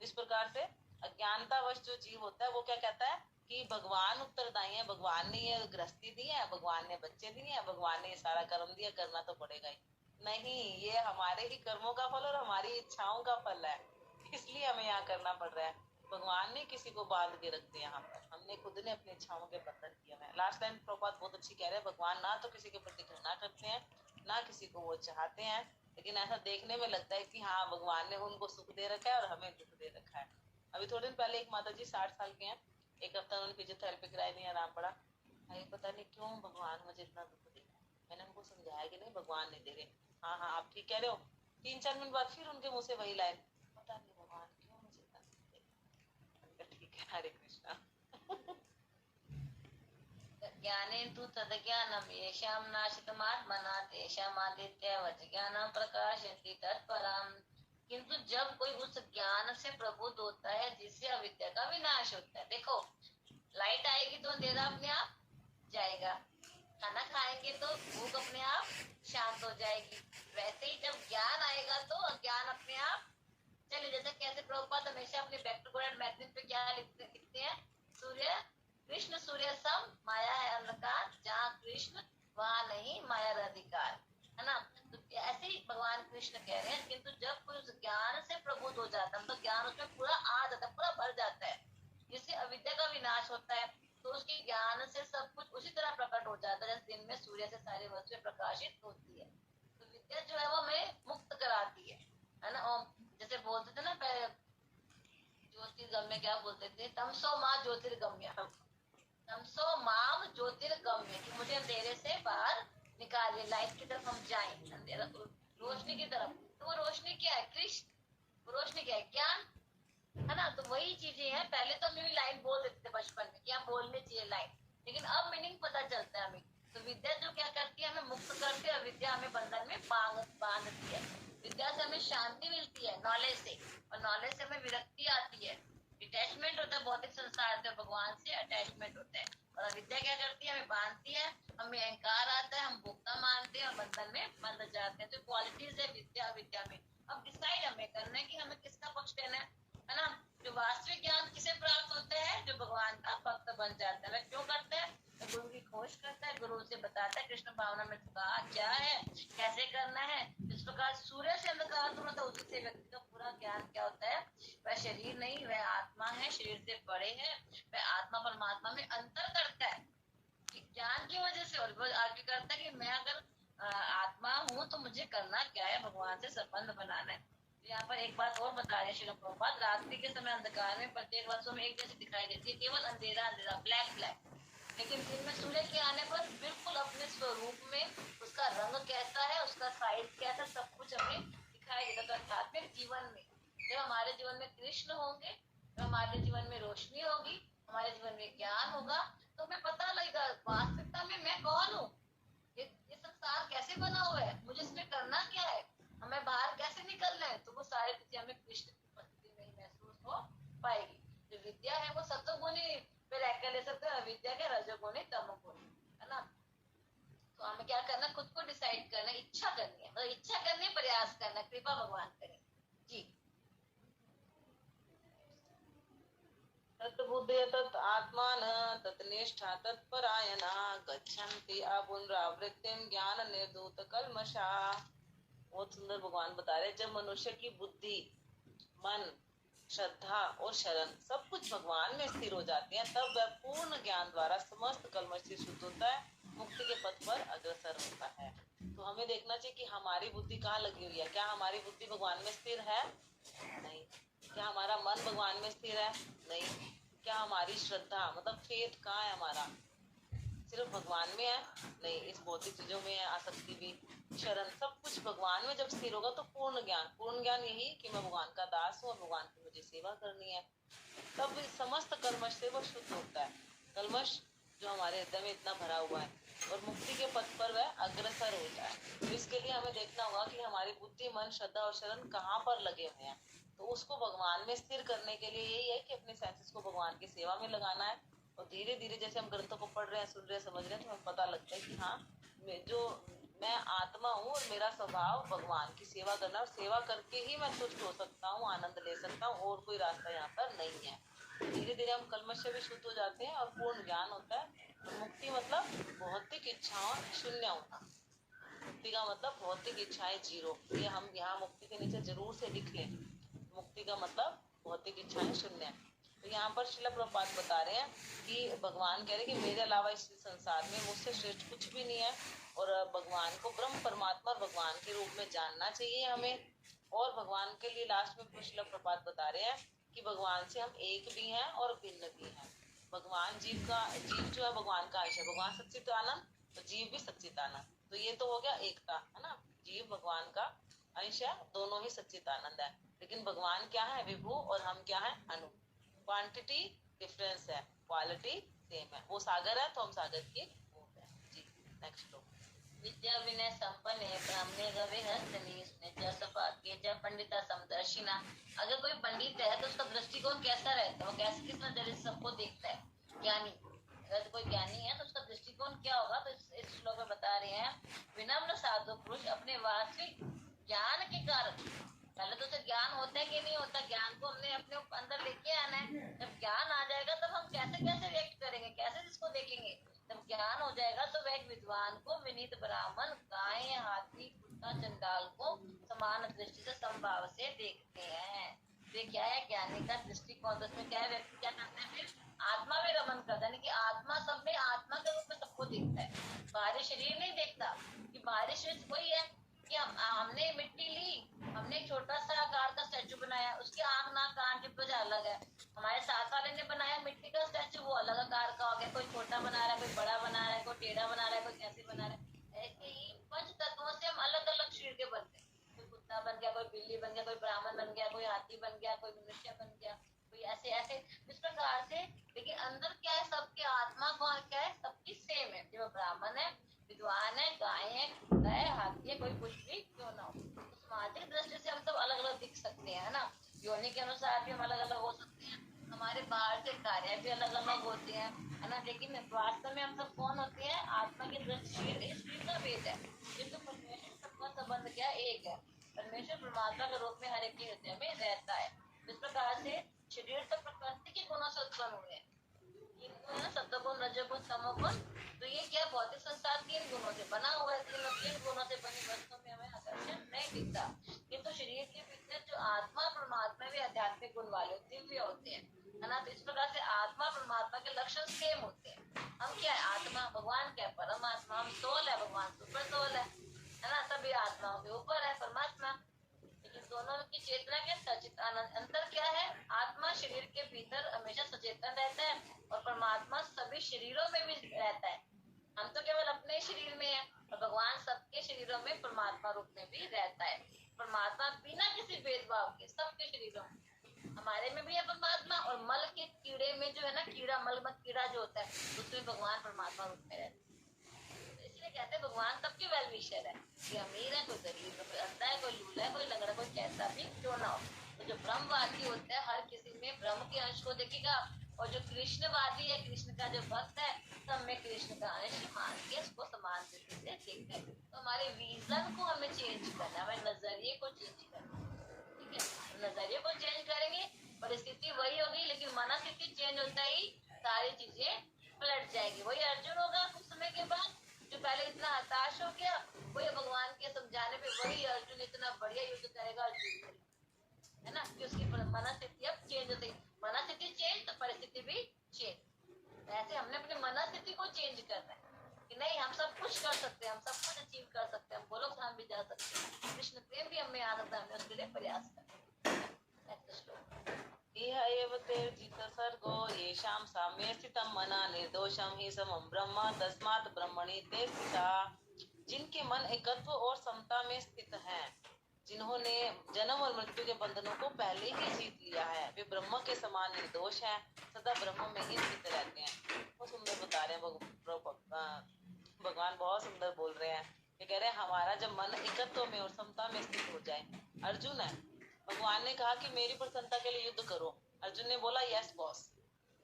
इस प्रकार से अज्ञानतावश जो जीव होता है वो क्या कहता है कि भगवान उत्तरदायी है, भगवान ने ये गृहस्थी दी है, भगवान ने बच्चे दिए हैं, भगवान ने ये सारा कर्म दिया, करना तो पड़ेगा ही। नहीं, ये हमारे ही कर्मों का फल और हमारी इच्छाओं का फल है, इसलिए हमें यहाँ करना पड़ रहा है। भगवान ने किसी को बांध के रख दिया, यहाँ पर हमने खुद ने अपनी इच्छाओं के बंधन किया है। लास्ट लाइन प्रभुपाद बहुत अच्छी कह रहे हैं, भगवान ना तो किसी के प्रति घृणा करते हैं, ना किसी को वो चाहते हैं, लेकिन ऐसा देखने में लगता है कि हाँ भगवान ने उनको सुख दे रखा है और हमें दुख दे रखा है। अभी थोड़े दिन पहले एक माता जी 60 साल के हैं, एक हफ्ता उन्होंने फिजियोथेरेपी कराई, नहीं आराम पड़ा। भाई पता नहीं क्यों भगवान मुझे इतना दुख दे रहा है। मैंने उनको समझाया कि नहीं भगवान नहीं दे रहे। हाँ हाँ आप ठीक कह रहे हो। 3-4 मिनट बाद फिर उनके मुंह से वही लाइन, पता नहीं भगवान क्यों मुझे इतना दुख दे रहा है। ठीक है, हरे कृष्णा। ज्ञानेन तु तद्ज्ञानम् येषां नाशितमात्मना तेषामादित्यवत् ज्ञानं प्रकाशयति तत्परम्। किंतु जब कोई उस ज्ञान से प्रबुद्ध होता है जिससे अविद्या का विनाश होता है, देखो लाइट आएगी तो अंधेरा अपने आप जाएगा, खाना खाएंगे तो भूख अपने आप शांत हो जाएगी। वैसे ही जब ज्ञान आएगा तो अज्ञान अपने आप चले। जैसे कैसे प्रभुपाद हमेशा अपने बैक टू गॉड मैगजीन पे क्या लिखते हैं, सूर्य कृष्ण सूर्य सम माया है अंधकार, जहाँ कृष्ण वहाँ नहीं माया अधिकार, है ना। तो ऐसे ही भगवान कृष्ण कह रहे हैं, किंतु जब कोई उस ज्ञान से प्रबुद्ध हो जाता है, तो ज्ञान उसमें पूरा आ जाता है, पूरा भर जाता है, जिससे अविद्या का विनाश होता है। तो उसके ज्ञान से सब कुछ उसी तरह प्रकट हो जाता है जैसे दिन में सूर्य से सारी वस्तुएं प्रकाशित होती है। तो विद्या जो है वो हमें मुक्त कराती है ना। और जैसे बोलते थे ना पहले ज्योतिर्गम्य, क्या बोलते थे, तमसो माँ ज्योतिर्गम्य, तमसो माम ज्योतिर्गम्य, कि मुझे अंधेरे से बाहर निकालिए, लाइट की तरफ हम जाएं, अंधेरा रोशनी की तरफ। तो वो रोशनी क्या है, कृष्ण, वो रोशनी क्या है, ज्ञान, है ना। तो वही चीजें हैं। पहले तो हमें भी लाइन बोल देते थे बचपन में, क्या बोलनी चाहिए लाइन, लेकिन अब मीनिंग पता चलता है हमें। तो विद्या जो क्या करती है, हमें मुक्त करती है, विद्या हमें बंधन में बांधती है। विद्या से हमें शांति मिलती है नॉलेज से, और नॉलेज से हमें विरक्ति आती है, डिटैचमेंट होता है भौतिक संसार से, भगवान से अटैचमेंट होता है। और विद्या क्या करती है, हमें बांधती है, हमें अहंकार आता है, हम भोक्ता मानते हैं और बंधन में बंध जाते हैं। तो क्वालिटीज है विद्या विद्या में। अब डिसाइड हमें करना है कि हमें किसका पक्ष लेना है ना। जो वास्तविक ज्ञान किसे प्राप्त होता है, जो भगवान का भक्त बन जाता है। वह क्यों करता है, तो गुरु की खोज करता है, गुरु से बताता है कृष्ण भावना में कहा क्या है, कैसे करना है। इस प्रकार सूर्य से अंधकार दूर होता है, उसी से व्यक्ति का पूरा ज्ञान क्या होता है, वह शरीर नहीं, वह आत्मा है, शरीर से बड़े है, वह आत्मा परमात्मा में अंतर करता है ज्ञान की वजह से। और वो आगे करता है कि मैं अगर आत्मा हूँ तो मुझे करना क्या है, भगवान से संबंध बनाना है। यहाँ पर एक बात और बता रहे श्रील प्रभुपाद, रात्रि के समय अंधकार में प्रत्येक वस्तु में एक जैसी दिखाई देती है, केवल अंधेरा अंधेरा, ब्लैक ब्लैक। लेकिन दिन में सूर्य के आने पर बिल्कुल अपने स्वरूप में उसका रंग कैसा है, उसका साइज कैसा, सब कुछ हमें दिखाई देता। तो आध्यात्मिक जीवन में जब हमारे जीवन में कृष्ण होंगे, तो हमारे जीवन में रोशनी होगी, हमारे जीवन में ज्ञान होगा, तो हमें पता लगेगा वास्तविकता में मैं कौन हूँ, ये संसार कैसे बना हुआ है, मुझे इसमें करना क्या है, हमें बाहर कैसे निकलना है। तो वो सारी चीजें हमें कृष्ण की उपस्थिति में ही महसूस हो पाएगी। जो विद्या है वो सत्वगुणी पे ले सकते हैं, अविद्या के रजोगुणी तमोगुणी, है ना। तो हमें क्या करना, खुद को डिसाइड करना, इच्छा करनी है, मतलब इच्छा करने प्रयास करना, कृपा भगवान करें जी। तत्बुद्धे तत् आत्मान तत्निष्ठा तत्परायणा गच्छन्ति अपुनरावृत्तिम ज्ञान निर्धूत कल्मषा। बहुत सुंदर भगवान बता रहे, जब मनुष्य की बुद्धि, मन श्रद्धा और शरण सब कुछ भगवान में स्थिर हो जाते हैं, तब वह पूर्ण ज्ञान द्वारा समस्त कल्मश से शुद्ध होता है, मुक्ति के पथ पर अग्रसर होता है। तो हमें देखना चाहिए कि हमारी बुद्धि कहाँ लगी हुई है। क्या हमारी बुद्धि भगवान में स्थिर है? नहीं। क्या हमारा मन भगवान में स्थिर है? नहीं। क्या हमारी श्रद्धा मतलब फेथ कहाँ है हमारा? सिर्फ भगवान में है? नहीं, इस भौतिक चीजों में है आसक्ति भी। शरण सब कुछ भगवान में जब स्थिर होगा तो पूर्ण ज्ञान यही कि मैं भगवान का दास हूँ और भगवान की मुझे सेवा करनी है, तब समस्त कल्मश से वह शुद्ध होता है। कल्मश जो हमारे हृदय में इतना भरा हुआ है, और मुक्ति के पथ पर वह अग्रसर होता है। तो इसके लिए हमें देखना होगा कि हमारी बुद्धि, मन, श्रद्धा और शरण कहाँ पर लगे हुए हैं। तो उसको भगवान में स्थिर करने के लिए यही है कि अपने सेंसेस को भगवान की सेवा में लगाना है। और धीरे धीरे जैसे हम ग्रंथों को पढ़ रहे हैं, सुन रहे हैं, समझ रहे हैं, तो हमें पता लगता है कि हाँ, मैं आत्मा हूँ और मेरा स्वभाव भगवान की सेवा करना, और सेवा करके ही मैं तुष्ट हो सकता हूँ, आनंद ले सकता हूँ, और कोई रास्ता यहाँ पर नहीं है। धीरे धीरे हम कल्मश से भी शुद्ध हो जाते हैं और पूर्ण ज्ञान होता है। और मुक्ति मतलब भौतिक इच्छाओं शून्य होना। मुक्ति का मतलब भौतिक इच्छाएं जीरो। ये हम यहाँ मुक्ति के नीचे जरूर से लिख लें। मुक्ति का मतलब भौतिक इच्छाएं शून्य। तो यहाँ पर श्रील प्रभुपाद बता रहे हैं कि भगवान कह रहे हैं कि मेरे अलावा इस संसार में मुझसे श्रेष्ठ कुछ भी नहीं है, और भगवान को ब्रह्म परमात्मा भगवान के रूप में जानना चाहिए हमें। और भगवान के लिए लास्ट में श्रील प्रभुपाद बता रहे हैं कि भगवान से हम एक भी हैं और भिन्न भी हैं। भगवान जीव जो है भगवान का अंश है। भगवान सच्चिदानंद तो जीव भी सच्चिदानंद। तो ये तो हो गया एकता, है ना। जीव भगवान का अंश है, दोनों ही सच्चिदानंद है। लेकिन भगवान क्या है? विभु, और हम क्या है? अनु। क्वांटिटी डिफरेंस है, क्वालिटी सेम है। वो सागर है तो हम सागर की बूंद है। जी, नेक्स्ट लो। विद्या विनय संपन्न है, ब्राह्मणे गवे हस्तनी, के पंडिता समदर्शिना। अगर कोई पंडित है तो उसका दृष्टिकोण कैसा रहता है? वो कैसे, किस नजरिए से सबको देखता है? ज्ञानी, अगर कोई ज्ञानी है तो उसका दृष्टिकोण क्या होगा? तो इस श्लोक में बता रहे हैं, विनम्र साधु पुरुष अपने वास्तविक ज्ञान के कारण, पहले तो उसे ज्ञान होता है कि नहीं होता, ज्ञान को हमने अपने अंदर लेके आना है। जब ज्ञान आ जाएगा तब हम कैसे कैसे रिएक्ट करेंगे, कैसे इसको देखेंगे। जब ज्ञान हो जाएगा तो वह एक विद्वान को विनीत ब्राह्मण, गाय, हाथी, कुत्ता, चंडाल को समान दृष्टि से समभाव से देखते हैं। ये क्या है? ज्ञानी का दृष्टिकोण। तो उसमें क्या है? व्यक्ति क्या करते हैं? फिर आत्मा में रमन करता है, यानी कि आत्मा सब में, आत्मा के रूप में सबको देखता है। बाहरी शरीर नहीं देखता कि बाहरी शरीर वही है कि हमने मिट्टी ली, हमने एक छोटा सा आकार का स्टैचू बनाया, उसकी आंख, नाक, कान, जिभ वजह अलग है। हमारे साथ वाले ने बनाया मिट्टी का स्टैचू, वो अलग आकार का हो गया। कोई छोटा बना रहा है, कोई बड़ा बना रहा है, कोई टेढ़ा बना रहा है, कोई कैसे बना रहा है। ऐसे ही पंच तत्वों से हम अलग अलग शरीर के बनते हैं। कोई कुत्ता बन गया, कोई बिल्ली बन गया, कोई ब्राह्मण बन गया, कोई हाथी बन गया, कोई मनुष्य बन गया, कोई ऐसे ऐसे इस प्रकार से। लेकिन अंदर क्या है? सबकी आत्मा क्या है? सबकी सेम है। जो ब्राह्मण है, विद्वान है, गाय है, कुत्ता है, हाथी है, कोई कुछ भी क्यों ना हो। तो सामाजिक दृष्टि से हम सब अलग अलग दिख सकते हैं, है ना। योनि के अनुसार भी हम अलग अलग हो सकते हैं, हमारे बाहर के कार्य भी अलग अलग होते हैं, है ना। लेकिन वास्तव में हम सब कौन होते हैं? आत्मा की दृष्टि। शरीर का भेद है, किंतु परमेश्वर सबका संबंध क्या? एक है। परमेश्वर परमात्मा के रूप में हर एक के हृदय में रहता है। इस प्रकार से शरीर तो प्रकृति के गुणों से उत्पन्न हुए हैं, सत्वगुण, रजोगुण, तमोगुण। तो ये क्या? भौतिक संसार 3 गुणों से बना हुआ है। 3 गुणों से बनी वस्तुओं में हमें आकर्षण नहीं दिखता। किंतु शरीर के भीतर जो आत्मा परमात्मा भी आध्यात्मिक गुण वाले दिव्य होते हैं, है ना। तो इस प्रकार से आत्मा परमात्मा के लक्षण सेम होते हैं। हम क्या है? आत्मा। भगवान क्या है? परमात्मा। हम सोल है, भगवान सुपर सोल है ना। सभी आत्माओं के ऊपर है परमात्मा। लेकिन दोनों की चेतना के सचित आनंद। अंतर क्या है? आत्मा शरीर के भीतर हमेशा सचेतन रहता है, और परमात्मा सभी शरीरों में भी रहता है। हम तो केवल अपने शरीर में है, और भगवान सबके शरीरों में परमात्मा रूप में भी रहता है। परमात्मा बिना किसी भेदभाव के सबके शरीरों में, हमारे में भी है परमात्मा, और मल के कीड़े में जो है ना, कीड़ा, मल मत कीड़ा जो होता है, उसमें भगवान परमात्मा रूप में रहता है। इसलिए कहते हैं भगवान सबके वेल विशर है। कोई अमीर है, कोई गरीब है, कोई अंधा है, कोई लूला है, कोई लंगड़ा, कोई कैसा भी क्यों ना हो। तो जो ब्रह्मवादी होता है हर किसी में ब्रह्म के अंश को देखेगा, और जो कृष्णवादी है, कृष्ण का जो भक्त है, सब में कृष्ण का अंश मान के उसको समान दृष्टि से देखते हैं। तो हमारे विजन को हमें चेंज करना है, हमारे नजरिए को चेंज करना है। ठीक है, नजरिए को चेंज करेंगे, परिस्थिति वही होगी, लेकिन मनस्थिति चेंज होता ही सारी चीजें पलट जाएगी। वही अर्जुन होगा कुछ समय के बाद, जो पहले इतना हताश हो गया, वही भगवान के समझाने पे वही अर्जुन इतना बढ़िया युद्ध करेगा और जीत जाएगा। है ना, कि उसकी मनस्थिति अब चेंज होती, मनस्थिति चेंज तो परिस्थिति भी चेंज। ऐसे हमने अपने मनस्थिति को चेंज करना है कि नहीं हम सब कुछ कर सकते हैं, हम सब कुछ अचीव कर सकते हैं, हम गोलोक धाम भी जा सकते हैं, कृष्ण प्रेम भी हमें आ सकता है, हमें उसके लिए प्रयास करना है। नेक्स्ट श्लोक। इह एव तेर्जित सर्गो येषां साम्ये स्थितं मना निर्दोषं हि समं ब्रह्म तस्मात् ब्रह्मणि ते स्थिता। जिनके मन एकत्व और समता में स्थित हैं, जिन्होंने जन्म और मृत्यु के बंधनों को पहले ही जीत लिया है, वे ब्रह्म के समान निर्दोष हैं, सदा ब्रह्म में ही स्थित रहते हैं। बहुत सुंदर बता रहे हैं भगवान, बहुत सुंदर बोल रहे हैं। ये कह रहे हैं हमारा जब मन एकत्व में और समता में स्थित हो जाए। अर्जुन है, भगवान ने कहा कि मेरी प्रसन्नता के लिए युद्ध करो। अर्जुन ने बोला यस बॉस,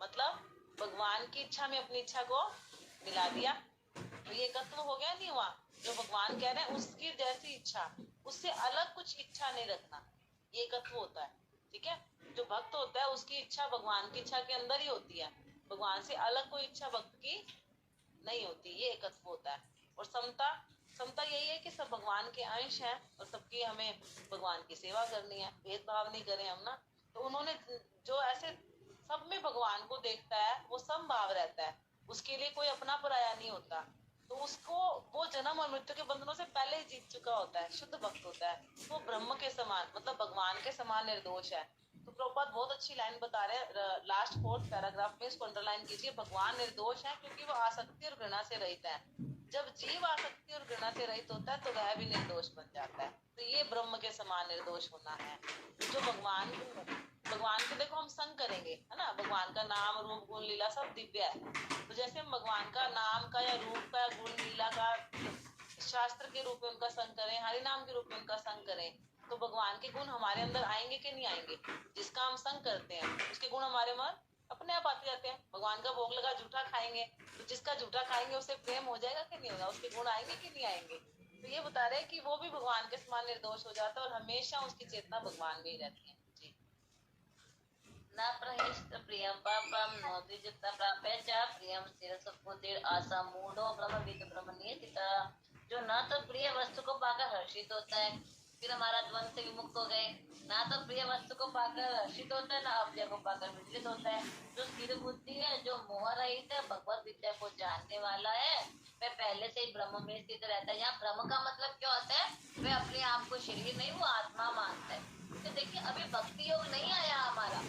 मतलब भगवान की इच्छा में अपनी इच्छा को मिला दिया, तो ये एकत्व हो गया नहीं हुआ। जो भगवान कह रहे हैं उसकी जैसी इच्छा, उससे अलग कुछ इच्छा नहीं रखना, ये एकत्व होता है। ठीक है, जो भक्त होता है उसकी इच्छा भगवान की इच्छा के अंदर ही होती है, भगवान से अलग कोई इच्छा भक्त की नहीं होती, ये एकत्व होता है। और समता, समता यही है कि सब भगवान के अंश हैं और सबकी हमें भगवान की सेवा करनी है, भेदभाव नहीं करें हम ना। तो उन्होंने जो ऐसे सब में भगवान को देखता है वो समभाव रहता है, उसके लिए कोई अपना पराया नहीं होता, तो उसको वो जन्म और मृत्यु के बंधनों से पहले ही जीत चुका होता है, शुद्ध भक्त होता है, वो ब्रह्म के समान मतलब भगवान के समान निर्दोष है। तो प्रभुपाद बहुत अच्छी लाइन बता रहे हैं लास्ट 4th पैराग्राफ में, इसको अंडरलाइन कीजिए। भगवान निर्दोष है क्योंकि वो आसक्ति और घृणा से रहित है। जब जीव आसक्ति और घृणा से रहित होता है तो वह भी निर्दोष बन जाता है। तो ये ब्रह्म के समान निर्दोष होना है। जो भगवान के देखो हम संग करेंगे, है ना, भगवान का नाम रूप गुण लीला सब दिव्य है। तो जैसे हम भगवान का नाम का या रूप का गुण लीला का शास्त्र के रूप में उनका संग करें, हरि नाम के रूप में उनका संग करें, तो भगवान के गुण हमारे अंदर आएंगे कि नहीं आएंगे। जिसका हम संग करते हैं उसके गुण हमारे मन अपने आप आते जाते हैं। भगवान का भोग लगा झूठा खाएंगे तो जिसका झूठा खाएंगे उससे प्रेम हो जाएगा कि नहीं होगा, उसके गुण आएंगे कि नहीं आएंगे। तो ये बता रहे हैं कि वो भी भगवान के समान निर्दोष हो जाता है और हमेशा उसकी चेतना भगवान में ही रहती है। जी। न प्रहिष्ट प्रियं पापं नो द्विजित प्राप्य च प्रियं शिरसुपुतिर आसमूढ़ो ब्रह्मविद ब्रह्मणि स्थितः। जो न तो प्रिय वस्तु को पाकर हर्षित होता है, फिर हमारा द्वंद से विमुक्त हो गए, ना तो प्रिय वस्तु को पाकर हर्षित होता है, ना अप्रिय को पाकर विचलित होता है। जो स्थिर बुद्धि है, जो मोह रहित है, भगवत विद्या को जानने वाला है, वह पहले से ही ब्रह्म में स्थित रहता है। यहाँ ब्रह्म का मतलब क्या होता है, वह अपने आप को शरीर नहीं, वो आत्मा मानता है। तो देखिए अभी भक्ति योग नहीं आया हमारा,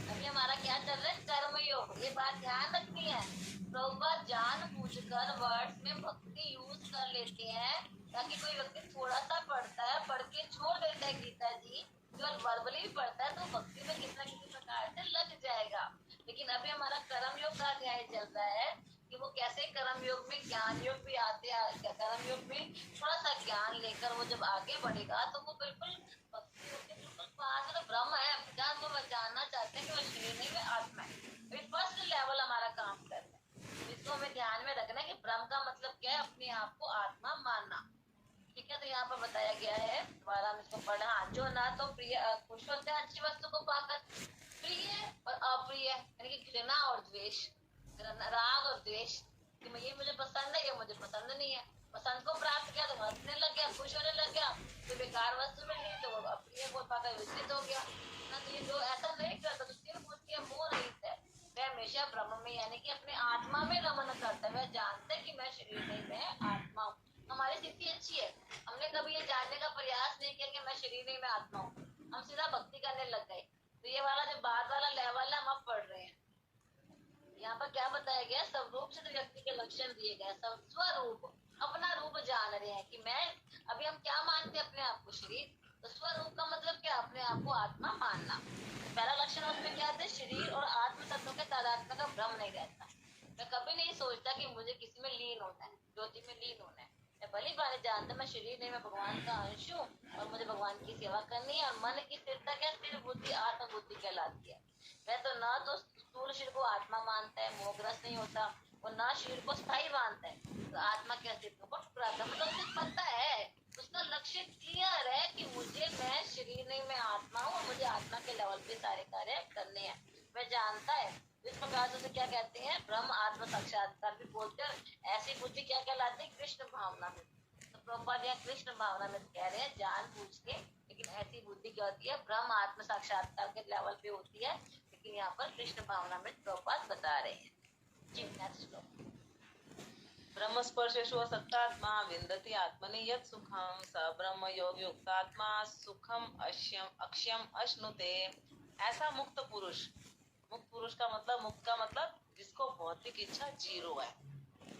अभी हमारा क्या चल रहा है, कर्म योग। ये बात ध्यान रखनी है। प्रभुपाद जान बूझकर वर्ड्स में भक्ति यूज कर लेते हैं ताकि कोई व्यक्ति थोड़ा सा पढ़ता है, पढ़ के छोड़ देता है गीता जी, जो वर्बली भी पढ़ता है तो भक्ति में किसी न किसी प्रकार से लग जाएगा। लेकिन अभी हमारा कर्म योग का अध्याय चल रहा है कि वो कैसे कर्म योग में ज्ञान योग भी आते हैं। कर्म योग में थोड़ा सा ज्ञान लेकर वो जब आगे बढ़ेगा तो वो बिल्कुल भक्ति योग के बिल्कुल पास ब्रह्म है, जहाँ वो जानना चाहते हैं कि वो शरीर नहीं में आत्मा है। फर्स्ट लेवल हमारा काम कर रहा है, इसको हमें ध्यान में रखना है कि ब्रह्म का मतलब क्या है, अपने आप को आत्मा मानना। ठीक है, तो यहाँ पर बताया गया है, दोबारा हम इसको पढ़ा। जो ना तो प्रिय खुश होते हैं अच्छी वस्तु को पाकर, प्रिय और अप्रिय यानी कि घृणा और द्वेष, राग और द्वेष, कि ये मुझे पसंद है, ये मुझे पसंद नहीं है। पसंद को प्राप्त किया तो हंसने लग गया, खुश होने लग गया, तो बेकार वस्तु मिल गई तो वो अप्रिय को पाकर विचलित हो गया ना। तो ये जो ऐसा नहीं करता तो सिर्फ उसके मोह रहित है, वह हमेशा ब्रह्म में यानी कि अपने आत्मा में रमन करता है। वह जानता है कि मैं शरीर नहीं, मैं आत्मा हूँ। हमारी स्थिति अच्छी है, हमने कभी ये जानने का प्रयास नहीं किया कि मैं शरीर नहीं, मैं आत्मा हूँ, हम सीधा भक्ति करने लग गए। तो ये वाला जो बाद वाला लेवल है हम अब पढ़ रहे हैं। यहाँ पर क्या बताया गया, स्वरूप से व्यक्ति के लक्षण दिए गए। स्वरूप, अपना रूप जान रहे हैं कि मैं, अभी हम क्या मानते हैं अपने आप को, शरीर। तो स्वरूप का मतलब क्या, अपने आप को आत्मा मानना। पहला लक्षण उसमें क्या था, शरीर और आत्म तत्व के तादात्म्य का भ्रम नहीं रहता। मैं कभी नहीं सोचता कि मुझे किसी में लीन होना है, ज्योति में लीन होना है। मैं भली बात जानता मैं शरीर नहीं, मैं भगवान का अंश हूँ और मुझे भगवान की सेवा करनी है। और मन की स्थिरता क्या, स्थिर बुद्धि आत्म बुद्धि कहलाती है। वह तो न तो स्थूल शरीर को आत्मा मानता है, मोहग्रस्त नहीं होता, और न शरीर को स्थायी मानता है। तो आत्मा के अस्तित्व को ठुकराता, मतलब उसे पता है, उसका लक्ष्य क्लियर है कि मुझे, मैं शरीर नहीं, मैं आत्मा हूँ और मुझे आत्मा के लेवल पे सारे कार्य करने हैं, वह जानता है। इस प्रकार से क्या कहते हैं, ब्रह्म आत्म साक्षात्कार भी बोलते हैं। ऐसी बुद्धि क्या कहलाती है, कृष्ण भावना में। तो प्रभुपाद यहाँ कृष्ण भावना में कह रहे हैं, जान बूझ के लेकिन ऐसी बुद्धि क्या होती है, ब्रह्म आत्म साक्षात्कार के लेवल पे होती है। लेकिन यहाँ पर कृष्ण भावना में प्रभुपाद बता रहे हैं। जी नेक्स्ट श्लोक। ब्रह्म स्पर्शेषु असक्तात्मा विन्दति आत्मनि यत् सुखम स ब्रह्म योग युक्तात्मा सुखम अक्षयम अश्नुते। ऐसा मुक्त पुरुष, मुक्त पुरुष का मतलब, मुक्त का मतलब जिसको भौतिक इच्छा जीरो है,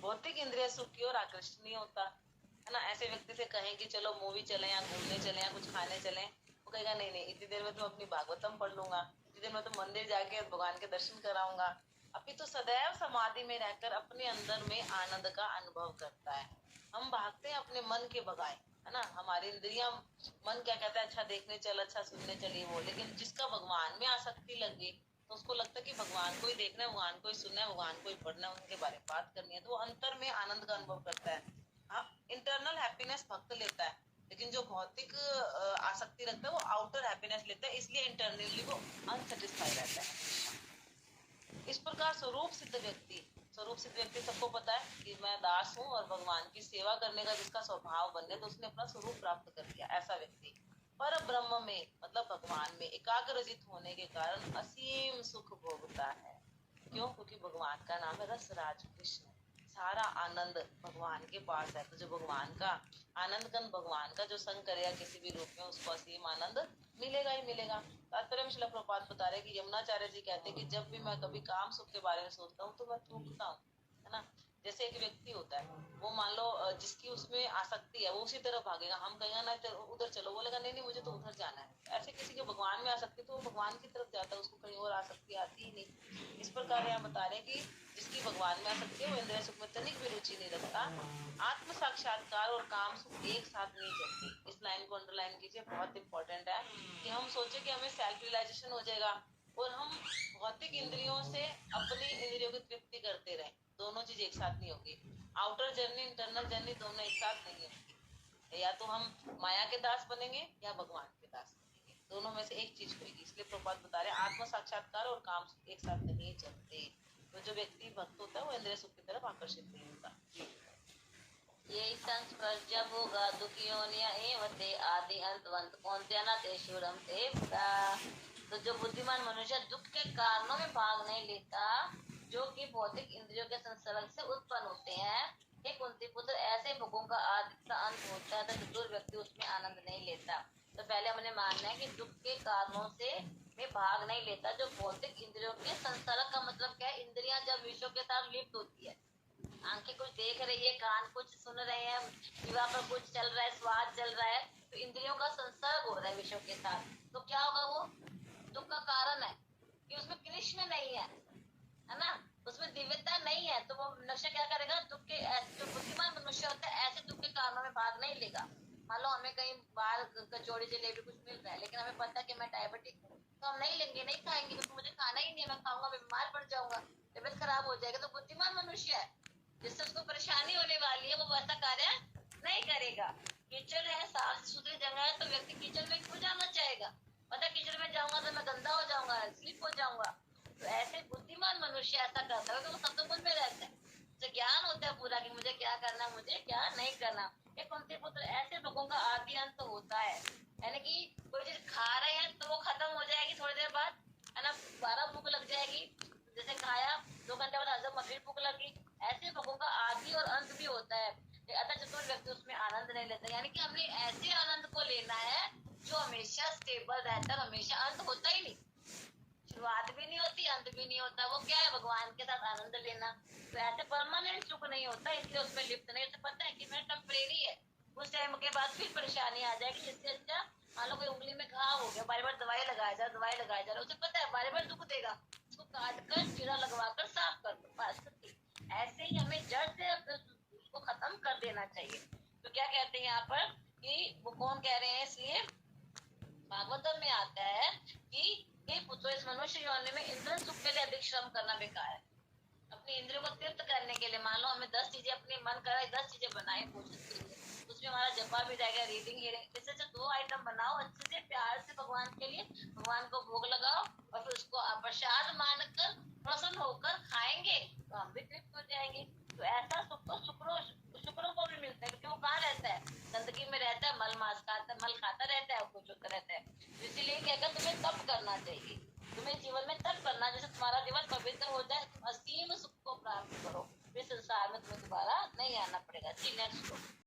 भौतिक इंद्रिय सुख की ओर आकृष्ट नहीं होता है ना। ऐसे व्यक्ति से कहें कि चलो मूवी चले या घूमने चले या कुछ खाने चले, वो कहेगा नहीं नहीं, इतनी देर में तो अपनी भागवतम पढ़ लूंगा, इतनी देर में तो मंदिर जाके भगवान के दर्शन कराऊंगा। अभी तो सदैव समाधि में रहकर अपने अंदर में आनंद का अनुभव करता है। हम भागते हैं अपने मन के भगाए, है ना। हमारी इंद्रियां, मन क्या कहता है, अच्छा देखने चल, अच्छा सुनने चलिए वो। लेकिन जिसका भगवान में आसक्ति लग गई तो उसको लगता है कि भगवान को ही देखना है, भगवान को ही सुनना है, भगवान को ही पढ़ना है, उनके बारे में बात करनी है, तो वो अंतर में आनंद का अनुभव करता है। हाँ, इंटरनल हैप्पीनेस भक्त लेता है, लेकिन जो भौतिक आसक्ति रखता है वो आउटर हैप्पीनेस लेता है, इसलिए इंटरनली वो अनसेटिस्फाई रहता है। इस प्रकार स्वरूप सिद्ध व्यक्ति, स्वरूप सिद्ध व्यक्ति सबको पता है कि मैं दास हूँ और भगवान की सेवा करने का जिसका स्वभाव बन गया तो उसने अपना स्वरूप प्राप्त कर लिया। ऐसा व्यक्ति पर ब्रह्म में मतलब भगवान में एकाग्रजित होने के कारण असीम सुख भोगता है। क्यों? क्योंकि भगवान का नाम है रसराज कृष्ण, सारा आनंद भगवान के पास है। तो जो भगवान का आनंद कन, भगवान का जो संग करेगा किसी भी रूप में, उसको असीम आनंद मिलेगा ही मिलेगा। तात्पर्य में श्रील प्रभुपाद बता रहे कि यमुनाचार्य जी कहते हैं कि जब भी मैं कभी काम सुख के बारे में सोचता हूँ तो मैं थूकता हूँ, है ना। जैसे एक व्यक्ति होता है, वो मान लो जिसकी उसमें आसक्ति है वो उसी तरफ भागेगा, हम कहेंगे ना उधर चलो, बोलेगा नहीं नहीं मुझे तो उधर जाना है। ऐसे किसी के भगवान में आसक्ति तो वो भगवान की तरफ जाता है, उसको कहीं और आसक्ति आती ही नहीं। इस प्रकार यहाँ बता रहे कि जिसकी भगवान में आसक्ति है वो इंद्रिय सुख में तनिक भी रुचि नहीं रखता। आत्म साक्षात्कार और काम सुख एक साथ नहीं चलते। इस लाइन को अंडरलाइन कीजिए, बहुत इंपॉर्टेंट है कि हम सोचे कि हमें सेल्फ रियलाइजेशन हो जाएगा और हम भौतिक इंद्रियों से अपनी इंद्रियों की तृप्ति करते रहे, दोनों चीज एक साथ नहीं होगी। आउटर जर्नी, इंटरनल जर्नी दोनों एक साथ नहीं होगी। या तो हम माया के दास बनेंगे या भगवान के दास बनेंगे, दोनों में से एक चीज होगी। इसलिए प्रभुपाद बता रहे आत्म साक्षात्कार और काम सुख एक साथ नहीं चलते। तो जो व्यक्ति भक्त होता है वो इंद्रिय सुख की तरफ आकर्षित नहीं होता। ये संस्पर्श जब होगा दुखी होनिया एवते आदि अंतवंत कौनते न तेषुरम ते बुधा। तो जो बुद्धिमान मनुष्य दुख के कारणों में भाग नहीं लेता जो कि भौतिक इंद्रियों के संसर्ग से उत्पन्न होते हैं, हे कुंती पुत्र, ऐसे भोगों का आदि का अंत होता है तो चतुर व्यक्ति उसमें आनंद नहीं लेता। तो पहले हमने मानना है कि दुख के कारणों से में भाग नहीं लेता। जो भौतिक इंद्रियों के संसर्ग का मतलब क्या है, इंद्रियां जब विषयों के साथ लिप्त होती है, आंखें कुछ देख रही है, कान कुछ सुन रहे हैं, जीवा पर कुछ चल रहा है, स्वाद चल रहा है, तो इंद्रियों का संसर्ग हो रहा है विषयों के साथ, तो क्या होगा, वो दुख का कारण है कि उसमें कृष्ण नहीं है ना, उसमें दिव्यता नहीं है। तो वो मनुष्य क्या करेगा, दुख के, जो बुद्धिमान मनुष्य होता है ऐसे दुख के कारणों में भाग नहीं लेगा। मान लो हमें कहीं बाहर कचौड़ी जलेबी कुछ मिल रहा है, लेकिन हमें पता है कि मैं डायबिटिक हूँ, तो हम नहीं लेंगे, नहीं खाएंगे, क्योंकि मुझे खाना ही नहीं है, मैं खाऊंगा मैं बीमार पड़ जाऊंगा, तबियत खराब हो जाएगी। तो बुद्धिमान मनुष्य है, जिससे उसको परेशानी होने वाली है, वो वैसा कार्य नहीं करेगा। कीचड़ है, साफ सुथरी जगह है, तो व्यक्ति कीचड़ में क्यों जाना चाहेगा, पता कीचड़ में जाऊंगा तो मैं गंदा हो जाऊंगा, स्लिप हो जाऊंगा। तो ऐसे बुद्धिमान मनुष्य ऐसा करता है, तो वो सत्वगुण में रहता है, तो ज्ञान होता है पूरा कि मुझे क्या करना, मुझे क्या नहीं करना। एक कुंती पुत्र, ऐसे लोगों का आदि अंत होता है, यानी कि कोई चीज खा रहे हैं तो वो खत्म हो जाएगी थोड़ी देर बाद, है ना, दोबारा भूख लग जाएगी, जैसे खाया 2 घंटे बाद हजम फिर भूख लगी। ऐसे भोगों का आदि और अंत भी होता है, अतः चतुर व्यक्ति उसमें आनंद नहीं लेता। यानी कि हमने ऐसे आनंद को लेना है जो हमेशा स्टेबल रहता है, हमेशा अंत होता ही नहीं, शुरुआत भी नहीं होती अंत भी नहीं होता। वो क्या है, भगवान के साथ आनंद लेना। तो ऐसे परमानेंट सुख नहीं होता, इसलिए उसमें लिप्त नहीं होता। पता है कि मैं टेम्परेरी है, उस टाइम के बाद फिर परेशानी आ जाएगी। जिससे अच्छा मान लो कोई उंगली में घाव हो गया, बार बार दवाई लगाया जा रहा है, उसे पता है बार बार दुख देगा, उसको काट कर चीरा लगवा कर साफ कर दो, बस। ऐसे ही हमें जड़ से उसको खत्म कर देना चाहिए। तो क्या कहते हैं यहाँ पर कि वो कौन कह रहे हैं, इसलिए भागवतम में आता है कि हे पुत्रो, इस मनुष्य योनि में इंद्र सुख के लिए अधिक श्रम करना बेकार है। अपनी इंद्रियों को तृप्त करने के लिए, मान लो हमें 10 चीजें अपने मन कर 10 चीजें बनाए पूजन के लिए, उसमें हमारा जपा भी रहेगा, रीडिंग हियरिंग, इससे 2 आइटम बनाओ अच्छे से प्यार से भगवान के लिए, भगवान को भोग लगाओ और फिर उसको प्रसाद मानकर प्रसन्न होकर खाएंगे तो हम भी तृप्त हो जाएंगे। तो ऐसा सुख तो शुक्रों को भी मिलता है, क्योंकि वो कहाँ रहता है, गंदगी में रहता है, मल मांस खाता, मल खाता रहता है, कुछ होता करना चाहिए। तुम्हें जीवन में तब करना जैसे तुम्हारा जीवन पवित्र हो जाए, तुम असीम सुख को प्राप्त करो, फिर संसार में तुम्हें दोबारा नहीं आना पड़ेगा। जी नेक्स्ट।